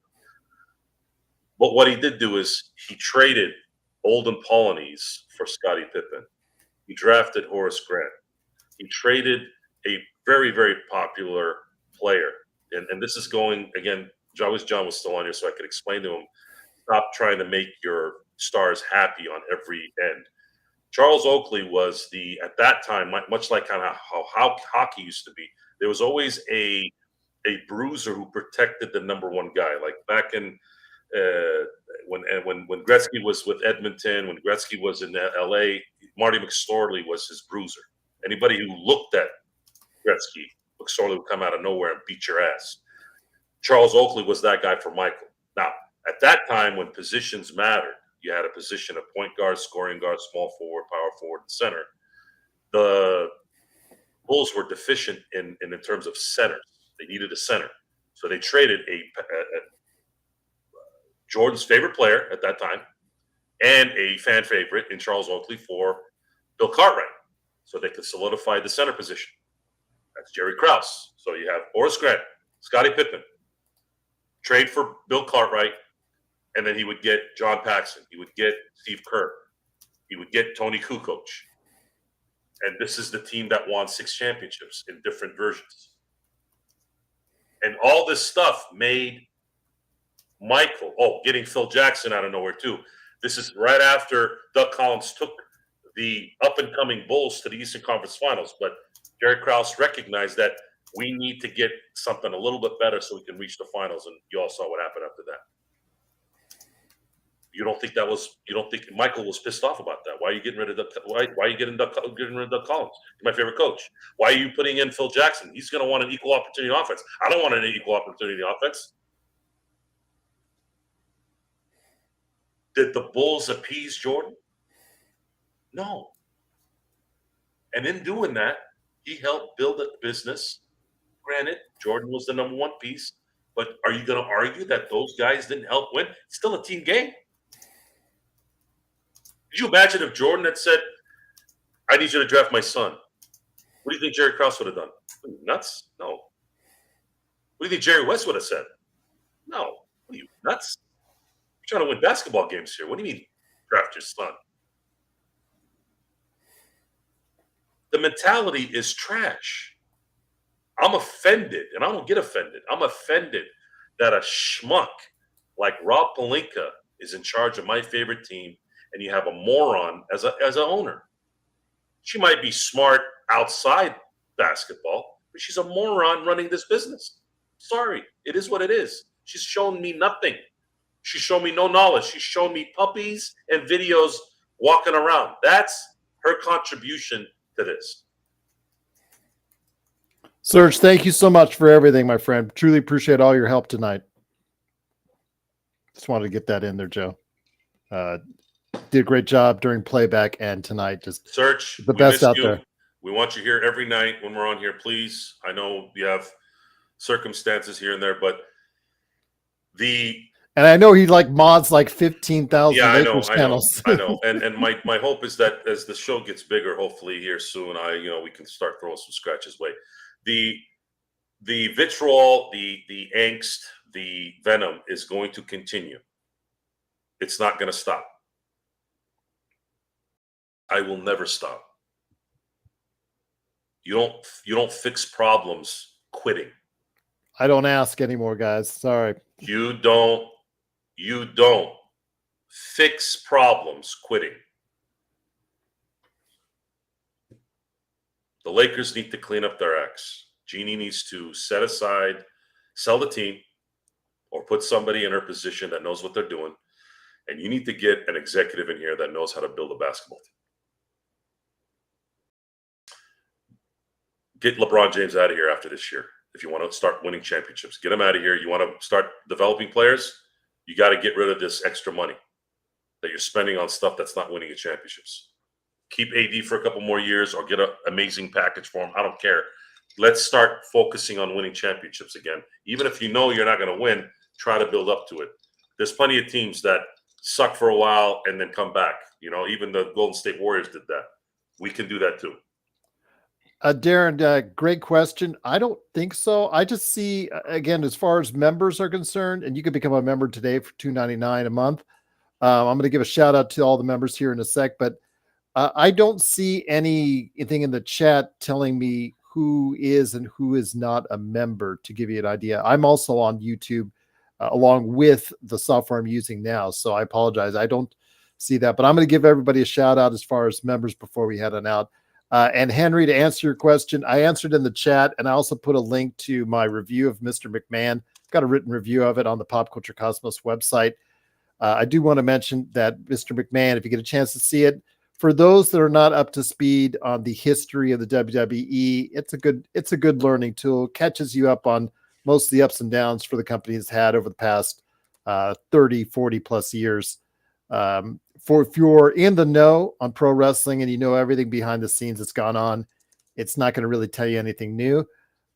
But what he did do is he traded Olden Polynice for Scottie Pippen. He drafted Horace Grant. He traded a very, very popular player. And this is going, again, John was still on here so I could explain to him, stop trying to make your stars happy on every end. Charles Oakley was at that time, much like kind of how hockey used to be, there was always a bruiser who protected the number one guy. Like back in when Gretzky was with Edmonton, when Gretzky was in LA, Marty McSorley was his bruiser. Anybody who looked at Gretzky, McSorley would come out of nowhere and beat your ass. Charles Oakley was that guy for Michael. Now, at that time when positions mattered, you had a position of point guard, scoring guard, small forward, power forward, and center. The Bulls were deficient in terms of centers. They needed a center. So they traded Jordan's favorite player at that time and a fan favorite in Charles Oakley for Bill Cartwright so they could solidify the center position. That's Jerry Krause. So you have Horace Grant, Scottie Pippen, trade for Bill Cartwright, and then he would get John Paxson. He would get Steve Kerr. He would get Tony Kukoc. And this is the team that won 6 championships in different versions. And all this stuff made Michael, getting Phil Jackson out of nowhere too. This is right after Doug Collins took the up-and-coming Bulls to the Eastern Conference Finals. But Jerry Krause recognized that we need to get something a little bit better so we can reach the finals. And you all saw what happened after that. You don't think Michael was pissed off about that? Why are you getting rid of why are you getting rid of Doug Collins? He's my favorite coach. Why are you putting in Phil Jackson? He's going to want an equal opportunity offense. I don't want an equal opportunity offense. Did the Bulls appease Jordan? No. And in doing that, he helped build a business. Granted, Jordan was the number one piece, but are you going to argue that those guys didn't help win? It's still a team game. Could you imagine if Jordan had said, I need you to draft my son? What do you think Jerry Krause would have done? Nuts? No. What do you think Jerry West would have said? No. What are you, nuts? You're trying to win basketball games here. What do you mean draft your son? The mentality is trash. I'm offended, and I don't get offended. I'm offended that a schmuck like Rob Pelinka is in charge of my favorite team, and you have a moron as an owner. She might be smart outside basketball, but she's a moron running this business. Sorry, it is what it is. She's shown me nothing. She's shown me no knowledge. She's shown me puppies and videos walking around. That's her contribution to this. Serge, thank you so much for everything, my friend. Truly appreciate all your help tonight. Just wanted to get that in there, Joe. Did a great job during playback and tonight. Just Serge, the best out there. We want you here every night when we're on here, please. I know you have circumstances here and there, but and I know he mods 15,000 Lakers channels. I know. And my hope is that as the show gets bigger, hopefully here soon, we can start throwing some scratches away. The vitriol, the angst, the venom is going to continue. It's not going to stop. I will never stop. You don't fix problems quitting. I don't ask anymore, guys. Sorry. You don't fix problems quitting. The Lakers need to clean up their acts. Jeannie needs to set aside, sell the team, or put somebody in her position that knows what they're doing. And you need to get an executive in here that knows how to build a basketball team. Get LeBron James out of here after this year. If you want to start winning championships, get him out of here. You want to start developing players, you got to get rid of this extra money that you're spending on stuff that's not winning you championships. Keep AD for a couple more years or get an amazing package for him. I don't care. Let's start focusing on winning championships again. Even if you know you're not going to win, try to build up to it. There's plenty of teams that suck for a while and then come back. Even the Golden State Warriors did that. We can do that too. Darren, great question. I don't think so. I just see, again, as far as members are concerned, and you can become a member today for $2.99 a month. I'm going to give a shout out to all the members here in a sec, but I don't see anything in the chat telling me who is and who is not a member, to give you an idea. I'm also on YouTube along with the software I'm using now, so I apologize. I don't see that, but I'm going to give everybody a shout out as far as members before we head on out. And Henry, to answer your question, I answered in the chat, and I also put a link to my review of Mr. McMahon. I've got a written review of it on the Pop Culture Cosmos website. I do want to mention that Mr. McMahon, if you get a chance to see it, for those that are not up to speed on the history of the WWE, it's a good learning tool. Catches you up on most of the ups and downs for the company has had over the past 30, 40 plus years. If you're in the know on pro wrestling and you know everything behind the scenes that's gone on, it's not going to really tell you anything new.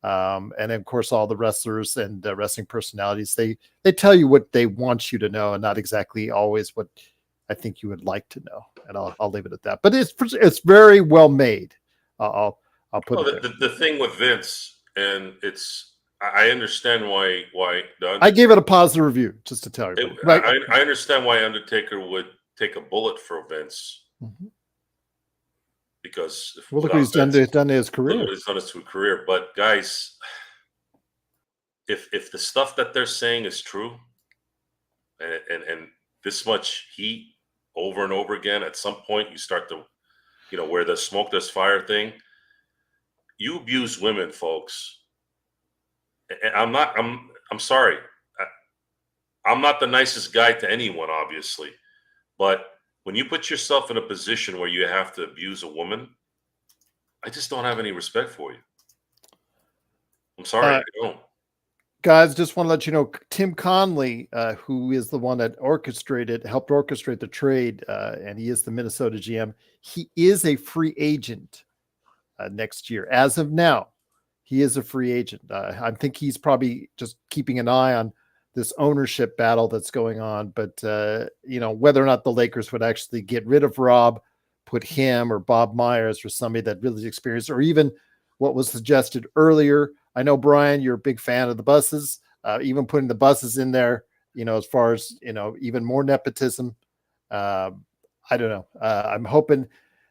And of course, all the wrestlers and wrestling personalities, they tell you what they want you to know and not exactly always what I think you would like to know. And I'll leave it at that. But it's very well made. I'll put it there. The thing with Vince, and I understand why I gave it a positive review, just to tell you. Right? I understand why Undertaker would take a bullet for Vince. Mm-hmm. Because look what he's done to his career. Look what he's done to his career. But guys, if the stuff that they're saying is true, and this much heat over and over again, at some point you start to, where there's smoke, there's fire thing. You abuse women, folks. And I'm sorry. I'm not the nicest guy to anyone, obviously. But when you put yourself in a position where you have to abuse a woman, I just don't have any respect for you. I'm sorry, I don't. Guys, just want to let you know, Tim Conley, who is the one that helped orchestrate the trade, and he is the Minnesota GM. He is a free agent next year. As of now, he is a free agent. I think he's probably just keeping an eye on this ownership battle that's going on. But, whether or not the Lakers would actually get rid of Rob, put him or Bob Myers or somebody that really experienced, or even what was suggested earlier. I know, Brian, you're a big fan of the buses, even putting the buses in there as far as, even more nepotism. I don't know. I'm hoping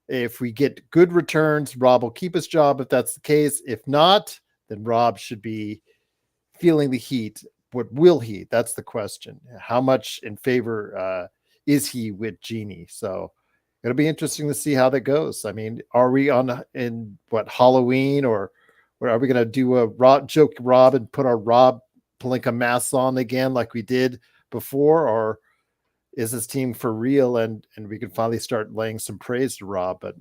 if we get good returns, Rob will keep his job if that's the case. If not, then Rob should be feeling the heat. What will he? That's the question. How much in favor is he with Genie? So it'll be interesting to see how that goes. I mean, are we in Halloween, or are we going to do a joke Rob and put our Rob Pelinka masks on again like we did before, or is this team for real? And we can finally start laying some praise to Rob. But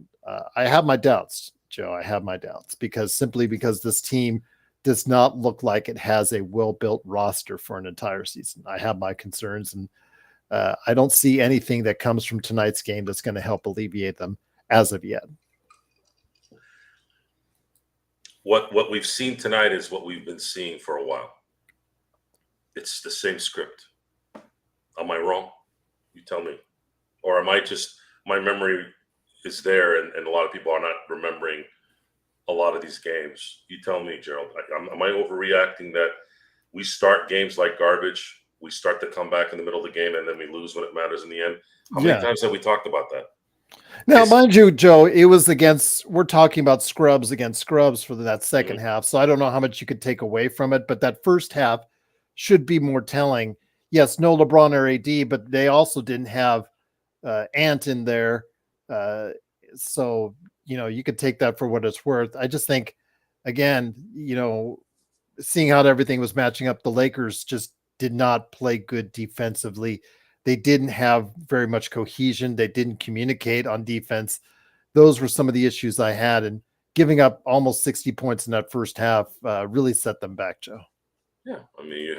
I have my doubts, Joe. I have my doubts because this team does not look like it has a well-built roster for an entire season. I have my concerns, and I don't see anything that comes from tonight's game that's going to help alleviate them as of yet. What we've seen tonight is what we've been seeing for a while. It's the same script. Am I wrong? You tell me. Or am I just, my memory is there and a lot of people are not remembering a lot of these games? You tell me, Gerald. Am I overreacting that we start games like garbage, we start to come back in the middle of the game, and then we lose when it matters in the end? How many times have we talked about that? Now, mind you, Joe, it was we're talking about scrubs against scrubs for that second half. So I don't know how much you could take away from it, but that first half should be more telling. Yes, no LeBron or AD, but they also didn't have Ant in there. So, you could take that for what it's worth. I just think, again, seeing how everything was matching up, the Lakers just did not play good defensively. They didn't have very much cohesion. They didn't communicate on defense. Those were some of the issues I had, and giving up almost 60 points in that first half really set them back, Joe. Yeah. I mean,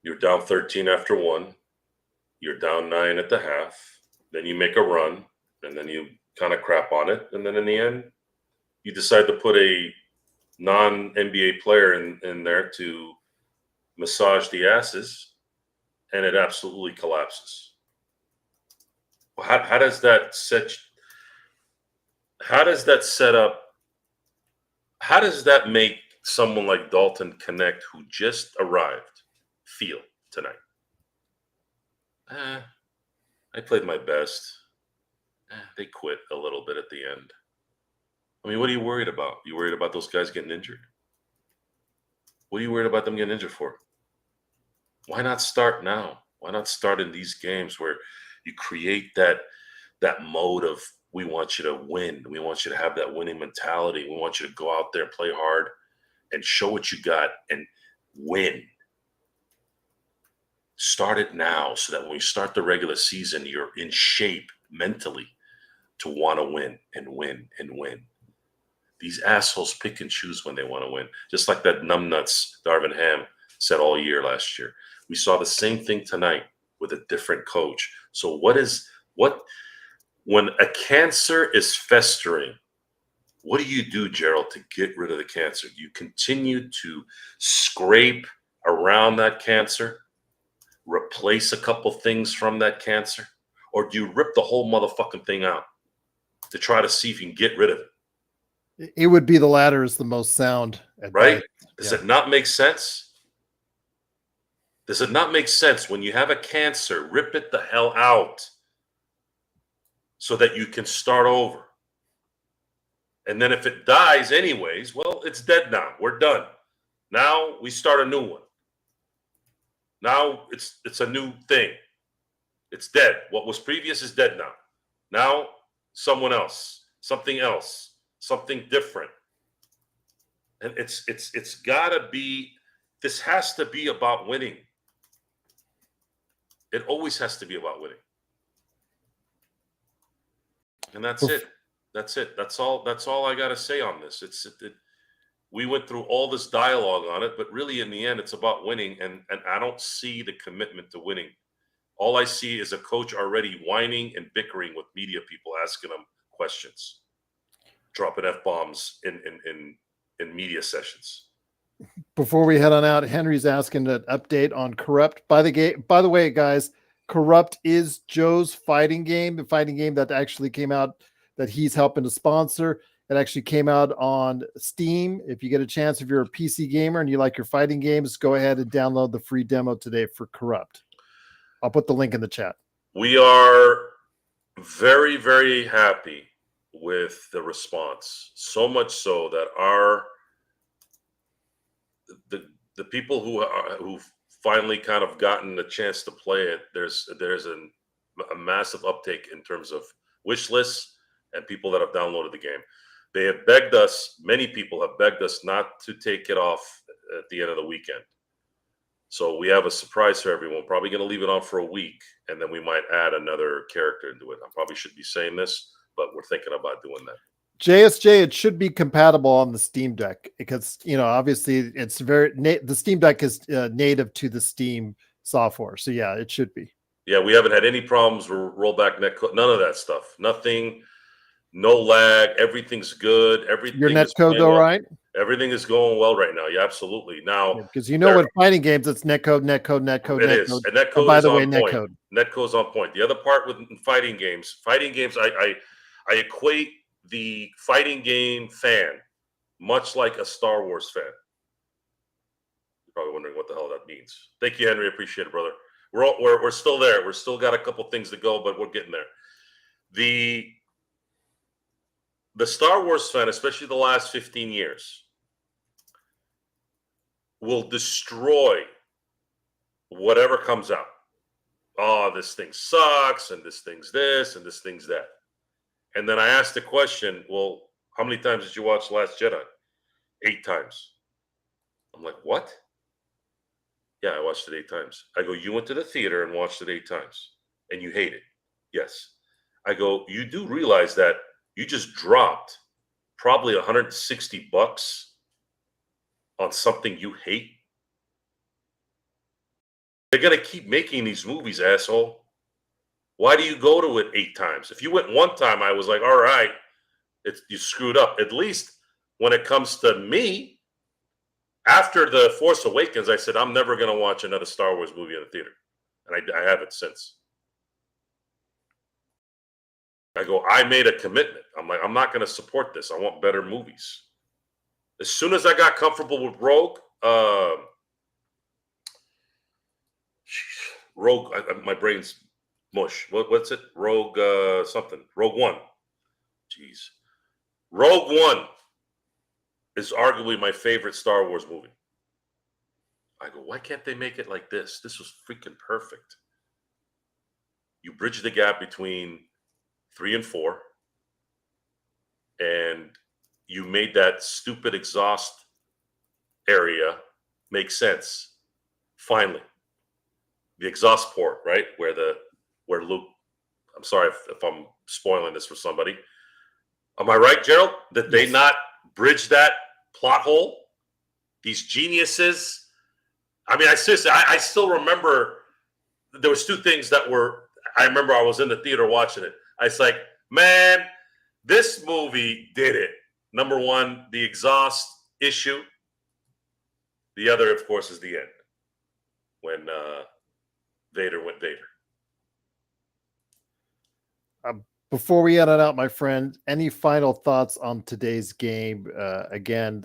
you're down 13 after one. You're down 9 at the half. Then you make a run, and then you kind of crap on it. And then in the end, you decide to put a non-NBA player in there to massage the asses, and it absolutely collapses. How does that set up? How does that make someone like Dalton Connect, who just arrived, feel tonight? I played my best. They quit a little bit at the end. I mean, what are you worried about? You worried about those guys getting injured? What are you worried about them getting injured for? Why not start now? Why not start in these games where you create that mode of, we want you to win. We want you to have that winning mentality. We want you to go out there, play hard, and show what you got and win. Start it now so that when you start the regular season, you're in shape mentally to want to win and win and win. These assholes pick and choose when they want to win. Just like that numbnuts Darvin Ham said all year last year. We saw the same thing tonight with a different coach. So when a cancer is festering, what do you do, Gerald, to get rid of the cancer? Do you continue to scrape around that cancer, replace a couple things from that cancer, or do you rip the whole motherfucking thing out to try to see if you can get rid of it? It would be the latter is the most sound. Right? Does it not make sense? Does it not make sense when you have a cancer, rip it the hell out so that you can start over? And then if it dies anyways, well, it's dead now. We're done. Now we start a new one. Now it's a new thing. It's dead. What was previous is dead now. Now someone else, something different. And it's gotta be, this has to be about winning. It always has to be about winning. And that's it. That's it. That's all I got to say on this. We went through all this dialogue on it, but really in the end, it's about winning. And I don't see the commitment to winning. All I see is a coach already whining and bickering with media people, asking them questions, dropping F-bombs in media sessions. Before we head on out, Henry's asking an update on Corrupt. By the way, guys, Corrupt is Joe's fighting game, the fighting game that actually came out that he's helping to sponsor. It actually came out on Steam. If you get a chance, if you're a PC gamer and you like your fighting games, go ahead and download the free demo today for Corrupt. I'll put the link in the chat. We are very, very happy with the response. So much so that the people who've finally kind of gotten a chance to play it, there's a massive uptake in terms of wish lists and people that have downloaded the game. They have begged us, many people have begged us not to take it off at the end of the weekend. So we have a surprise for everyone. Probably going to leave it on for a week, and then we might add another character into it. I probably should be saying this, but we're thinking about doing that. JSJ, it should be compatible on the Steam Deck because, obviously it's the Steam Deck is native to the Steam software. So yeah, it should be. Yeah, we haven't had any problems with rollback netcode, none of that stuff. Nothing, no lag. Everything's good. Everything. Your netcode though, well. right? Everything is going well right now. Yeah, absolutely. Now, because with fighting games, it's netcode. It is, and netcode by is the way, on point. Netcode's on point. The other part with fighting games, I equate the fighting game fan much like a Star Wars fan. You're probably wondering what the hell that means. Thank you, Henry. Appreciate it, brother. We're still there. We're still got a couple things to go, but we're getting there. The Star Wars fan, especially the last 15 years, will destroy whatever comes out. Oh, this thing sucks, and this thing's this, and this thing's that. And then I asked the question, well, how many times did you watch Last Jedi? 8 times. I'm like, what? Yeah, I watched it 8 times. I go, you went to the theater and watched it 8 times, and you hate it. Yes. I go, you do realize that you just dropped probably $160 on something you hate? They're going to keep making these movies, asshole. Why do you go to it 8 times? If you went 1 time, I was like, all right, you screwed up. At least when it comes to me, after The Force Awakens, I said, I'm never going to watch another Star Wars movie in the theater. And I haven't since. I go, I made a commitment. I'm like, I'm not going to support this. I want better movies. As soon as I got comfortable with Rogue, my brain's mush. What's it? Rogue something. Rogue One. Jeez. Rogue One is arguably my favorite Star Wars movie. I go, why can't they make it like this? This was freaking perfect. You bridge the gap between 3 and 4, and you made that stupid exhaust area make sense. Finally. The exhaust port, right? Where Luke, I'm sorry if I'm spoiling this for somebody. Am I right, Gerald? Did they not bridge that plot hole? These geniuses. I mean, I still remember there was 2 things that I remember I was in the theater watching it. I was like, man, this movie did it. Number 1, the exhaust issue. The other, of course, is the end. When Vader went Vader. Before we edit out, my friend, any final thoughts on today's game? Again,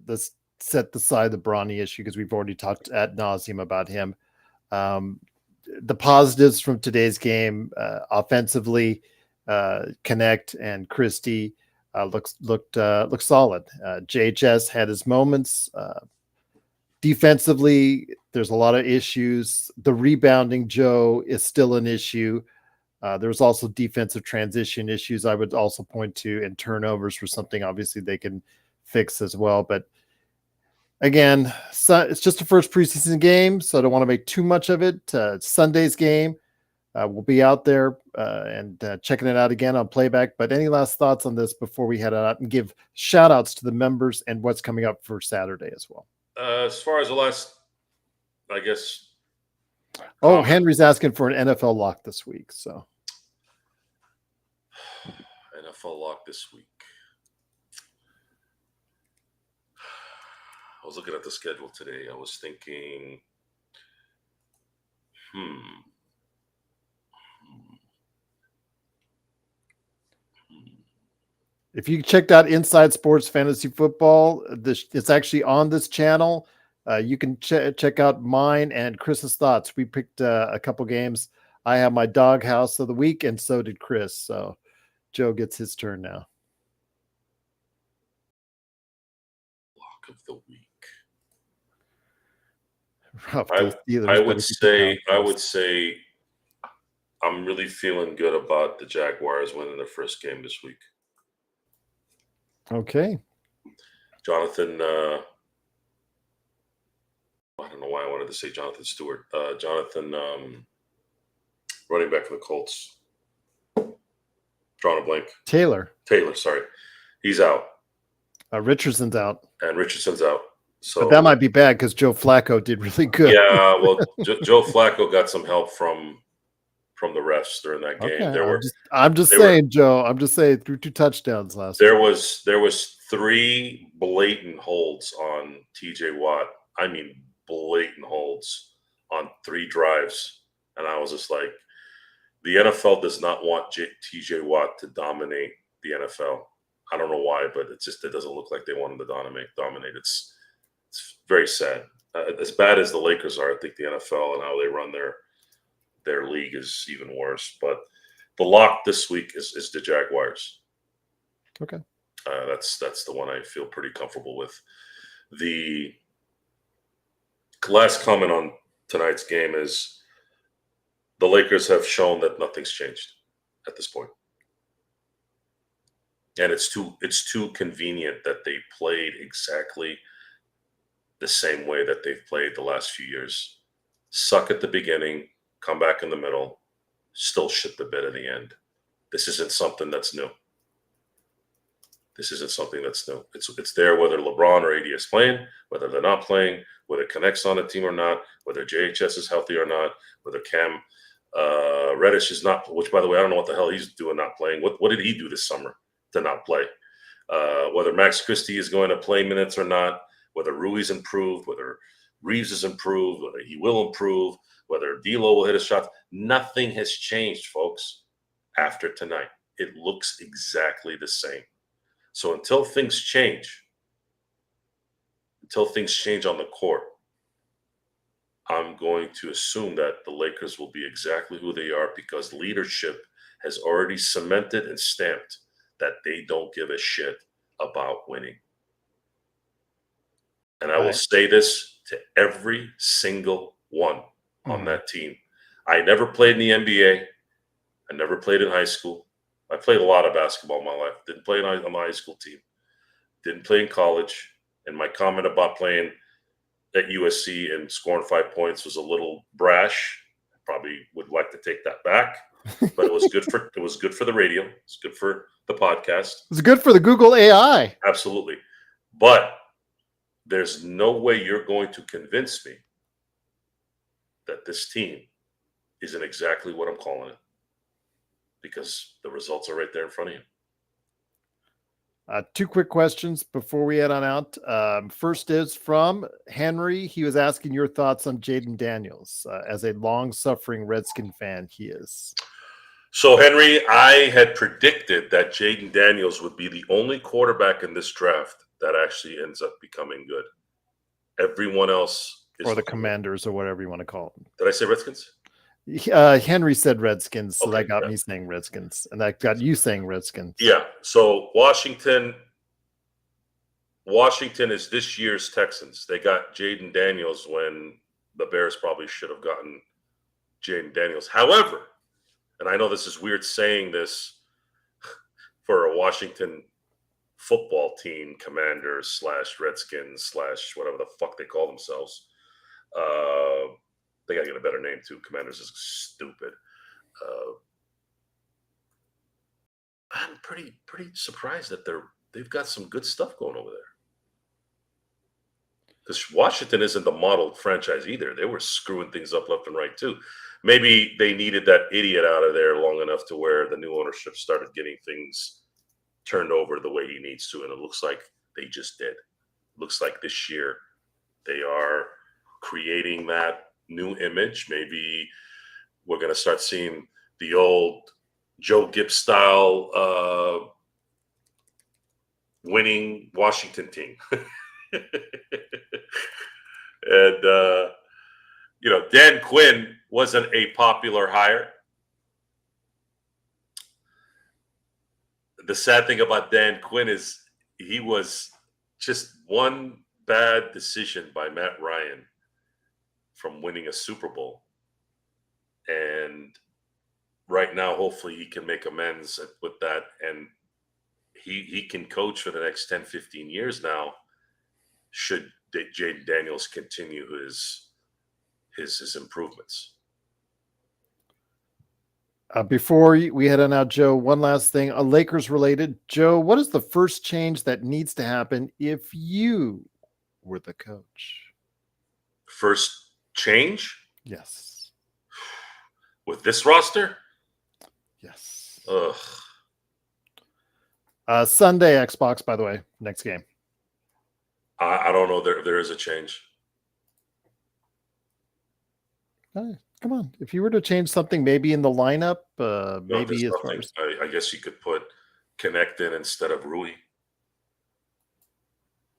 let's set aside the Bronny issue because we've already talked ad nauseum about him. The positives from today's game, offensively, Connect and Christie looked solid. JHS had his moments. Defensively, there's a lot of issues. The rebounding, Joe, is still an issue. There's also defensive transition issues I would also point to, and turnovers for something obviously they can fix as well. But again, it's just a first preseason game, so I don't want to make too much of it. Sunday's game, we'll be out there and checking it out again on playback. But any last thoughts on this before we head out and give shout outs to the members and what's coming up for Saturday as well? As far as the last, I guess. Oh, Henry's asking for an NFL lock this week. So NFL lock this week. I was looking at the schedule today. I was thinking, If you checked out Inside Sports Fantasy Football, it's actually on this channel. You can check out mine and Chris's thoughts. We picked a couple games. I have my doghouse of the week, and so did Chris. So Joe gets his turn now. Lock of the week. Rough. I would Steelers, say I'm really feeling good about the Jaguars winning their first game this week. Okay. Jonathan, I don't know why I wanted to say Jonathan Stewart. Jonathan, running back for the Colts. Drawing a blank. Taylor, sorry. He's out. Richardson's out. And Richardson's out. So But that might be bad because Joe Flacco did really good. Yeah, well, Joe Flacco got some help from the refs during that game. Okay. I'm just saying, Joe. I'm just saying, threw 2 touchdowns last There week. was 3 blatant holds on TJ Watt. I mean, blatant holds on 3 drives, and I was just like, the NFL does not want TJ Watt to dominate the NFL. I don't know why, but it doesn't look like they want him to dominate. It's very sad. As bad as the Lakers are, I think the NFL and how they run their league is even worse. But the lock this week is the Jaguars. Okay. That's the one I feel pretty comfortable with. The last comment on tonight's game is the Lakers have shown that nothing's changed at this point. And it's too convenient that they played exactly the same way that they've played the last few years. Suck at the beginning, come back in the middle, still shit the bed at the end. This isn't something that's new. It's there whether LeBron or AD is playing, whether they're not playing, whether it connects on a team or not, whether JHS is healthy or not, whether Cam Reddish is not, which, by the way, I don't know what the hell he's doing not playing. What did he do this summer to not play? Whether Max Christie is going to play minutes or not, whether Rui's improved, whether Reeves is improved, whether he will improve, whether D'Lo will hit a shot. Nothing has changed, folks, after tonight. It looks exactly the same. So until things change on the court, I'm going to assume that the Lakers will be exactly who they are because leadership has already cemented and stamped that they don't give a shit about winning. And I will say this to every single one on that team. I never played in the NBA. I never played in high school. I played a lot of basketball in my life. Didn't play on my high school team. Didn't play in college. And my comment about playing at USC and scoring 5 points was a little brash. I probably would like to take that back. But it was good for the radio. It's good for the podcast. It's good for the Google AI. Absolutely. But there's no way you're going to convince me that this team isn't exactly what I'm calling it, because the results are right there in front of you. 2 quick questions before we head on out. First is from Henry. He was asking your thoughts on Jaden Daniels. As a long-suffering Redskin fan, he is. So, Henry, I had predicted that Jaden Daniels would be the only quarterback in this draft that actually ends up becoming good. Everyone else is... Or the Commanders, or whatever you want to call them. Did I say Redskins? Henry said Redskins, so Okay, that got me saying Redskins, and that got you saying Redskins. Yeah. So Washington is this year's Texans. They got Jaden Daniels when the Bears probably should have gotten Jaden Daniels. However, and I know this is weird saying this for a Washington football team, Commanders / Redskins / whatever the fuck they call themselves. They got to get a better name too. Commanders is stupid. I'm pretty surprised that they've got some good stuff going over there. Because Washington isn't the model franchise either. They were screwing things up left and right too. Maybe they needed that idiot out of there long enough to where the new ownership started getting things turned over the way he needs to, and it looks like they just did. Looks like this year they are creating that new image. Maybe we're going to start seeing the old Joe Gibbs style winning Washington team. And, Dan Quinn wasn't a popular hire. The sad thing about Dan Quinn is he was just one bad decision by Matt Ryan from winning a Super Bowl. And right now, hopefully he can make amends with that. And he can coach for the next 10, 15 years now, should Jaden Daniels continue his improvements. Before we head on out, Joe, one last thing, Lakers related. Joe, what is the first change that needs to happen if you were the coach? First change? Yes. With this roster? Yes. Ugh. Sunday Xbox, by the way, next game. I don't know. There is a change. Come on. If you were to change something, maybe in the lineup, maybe as far as I guess you could put Connect in instead of Rui.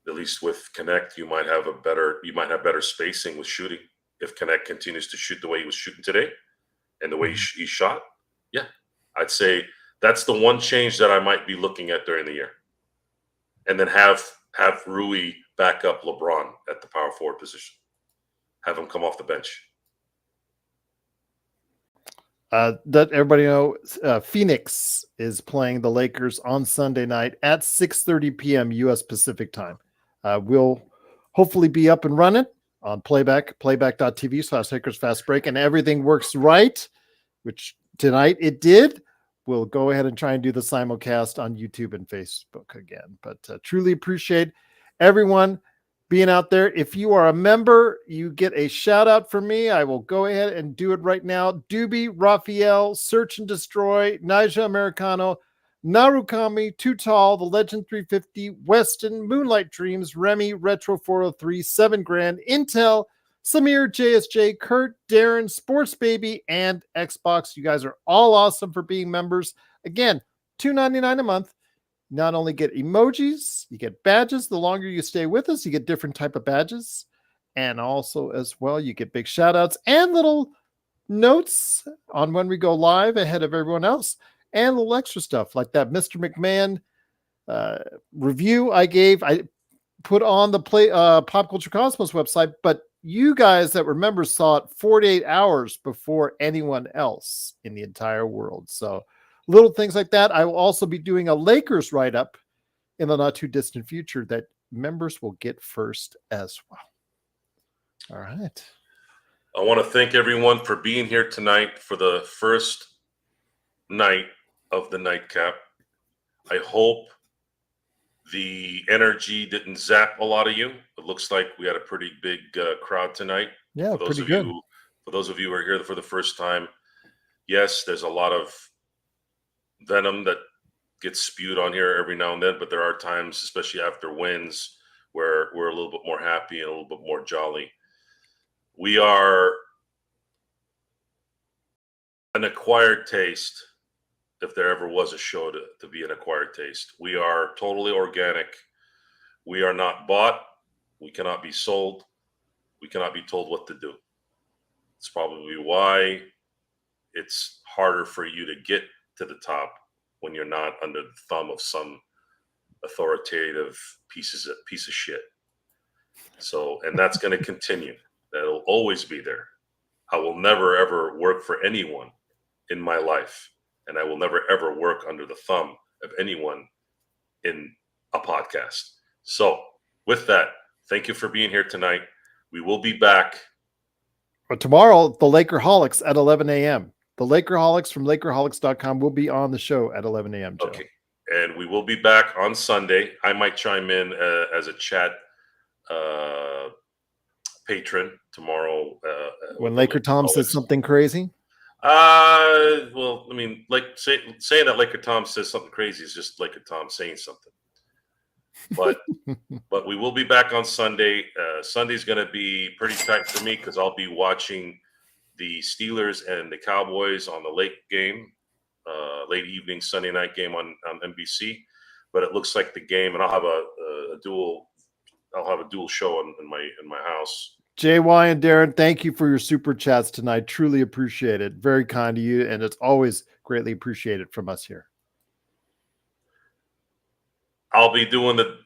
At least with Connect, you might have better spacing with shooting. If Connect continues to shoot the way he was shooting today, and the way he shot, yeah, I'd say that's the one change that I might be looking at during the year. And then have Rui back up LeBron at the power forward position. Have him come off the bench. Let everybody know, Phoenix is playing the Lakers on Sunday night at 6:30 p.m. U.S. Pacific time. We'll hopefully be up and running on playback.tv/Lakers Fast Break, and everything works right, which tonight it did. We'll go ahead and try and do the simulcast on YouTube and Facebook again. But truly appreciate everyone being out there. If you are a member, you get a shout out from me. I will go ahead and do it right now. Doobie, Raphael, Search and Destroy, Nija Americano, Narukami, Too Tall, The Legend 350, Weston, Moonlight Dreams, Remy, Retro 403, 7 Grand, Intel, Samir, JSJ, Kurt, Darren, Sports Baby, and Xbox. You guys are all awesome for being members. Again, $2.99 a month. Not only get emojis, you get badges. The longer you stay with us, you get different type of badges. And also as well, you get big shout outs and little notes on when we go live ahead of everyone else, and little extra stuff like that Mr. McMahon review I gave. I put on the Pop Culture Cosmos website, but you guys that were members saw it 48 hours before anyone else in the entire world. So little things like that. I will also be doing a Lakers write-up in the not too distant future that members will get first as well. All right. I want to thank everyone for being here tonight for the first night of the Nightcap. I hope the energy didn't zap a lot of you. It looks like we had a pretty big crowd tonight. Yeah, pretty good. For those of you who are here for the first time, yes, there's a lot of venom that gets spewed on here every now and then, but there are times, especially after wins, where we're a little bit more happy and a little bit more jolly. We are an acquired taste, if there ever was a show to be an acquired taste. We are totally organic. We are not bought. We cannot be sold. We cannot be told what to do. It's probably why it's harder for you to get to the top when you're not under the thumb of some authoritative piece of shit. So, and that's going to continue. That'll always be there. I will never, ever work for anyone in my life. And I will never, ever work under the thumb of anyone in a podcast. So with that, thank you for being here tonight. We will be back. But tomorrow, the Lakerholics at 11 a.m. The Lakerholics from Lakerholics.com will be on the show at 11 a.m. Joe. Okay. And we will be back on Sunday. I might chime in as a chat patron tomorrow. When Laker Tom says something crazy? Well, I mean, like saying that Laker Tom says something crazy is just Laker Tom saying something. But but we will be back on Sunday. Sunday's going to be pretty tight for me because I'll be watching the Steelers and the Cowboys on the late game, late evening Sunday night game on NBC. but it looks like the game, and I'll have a dual show in my house. JY and Darren, thank you for your super chats tonight. Truly appreciate it. Very kind of you, and it's always greatly appreciated from us here. I'll be doing the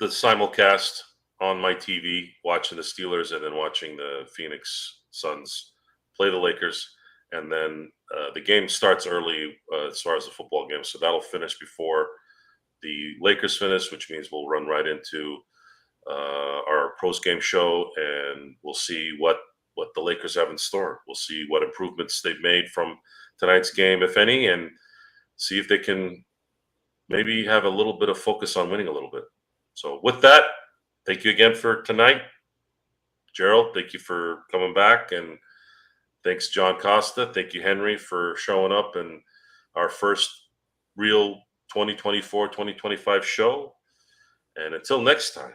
simulcast on my TV, watching the Steelers and then watching the Phoenix Suns play the Lakers. And then the game starts early as far as the football game. So that'll finish before the Lakers finish, which means we'll run right into our post-game show, and we'll see what the Lakers have in store. We'll see what improvements they've made from tonight's game, if any, and see if they can maybe have a little bit of focus on winning a little bit. So with that, thank you again for tonight. Gerald, thank you for coming back, and thanks, John Costa. Thank you, Henry, for showing up in our first real 2024-2025 show. And until next time,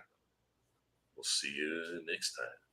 we'll see you next time.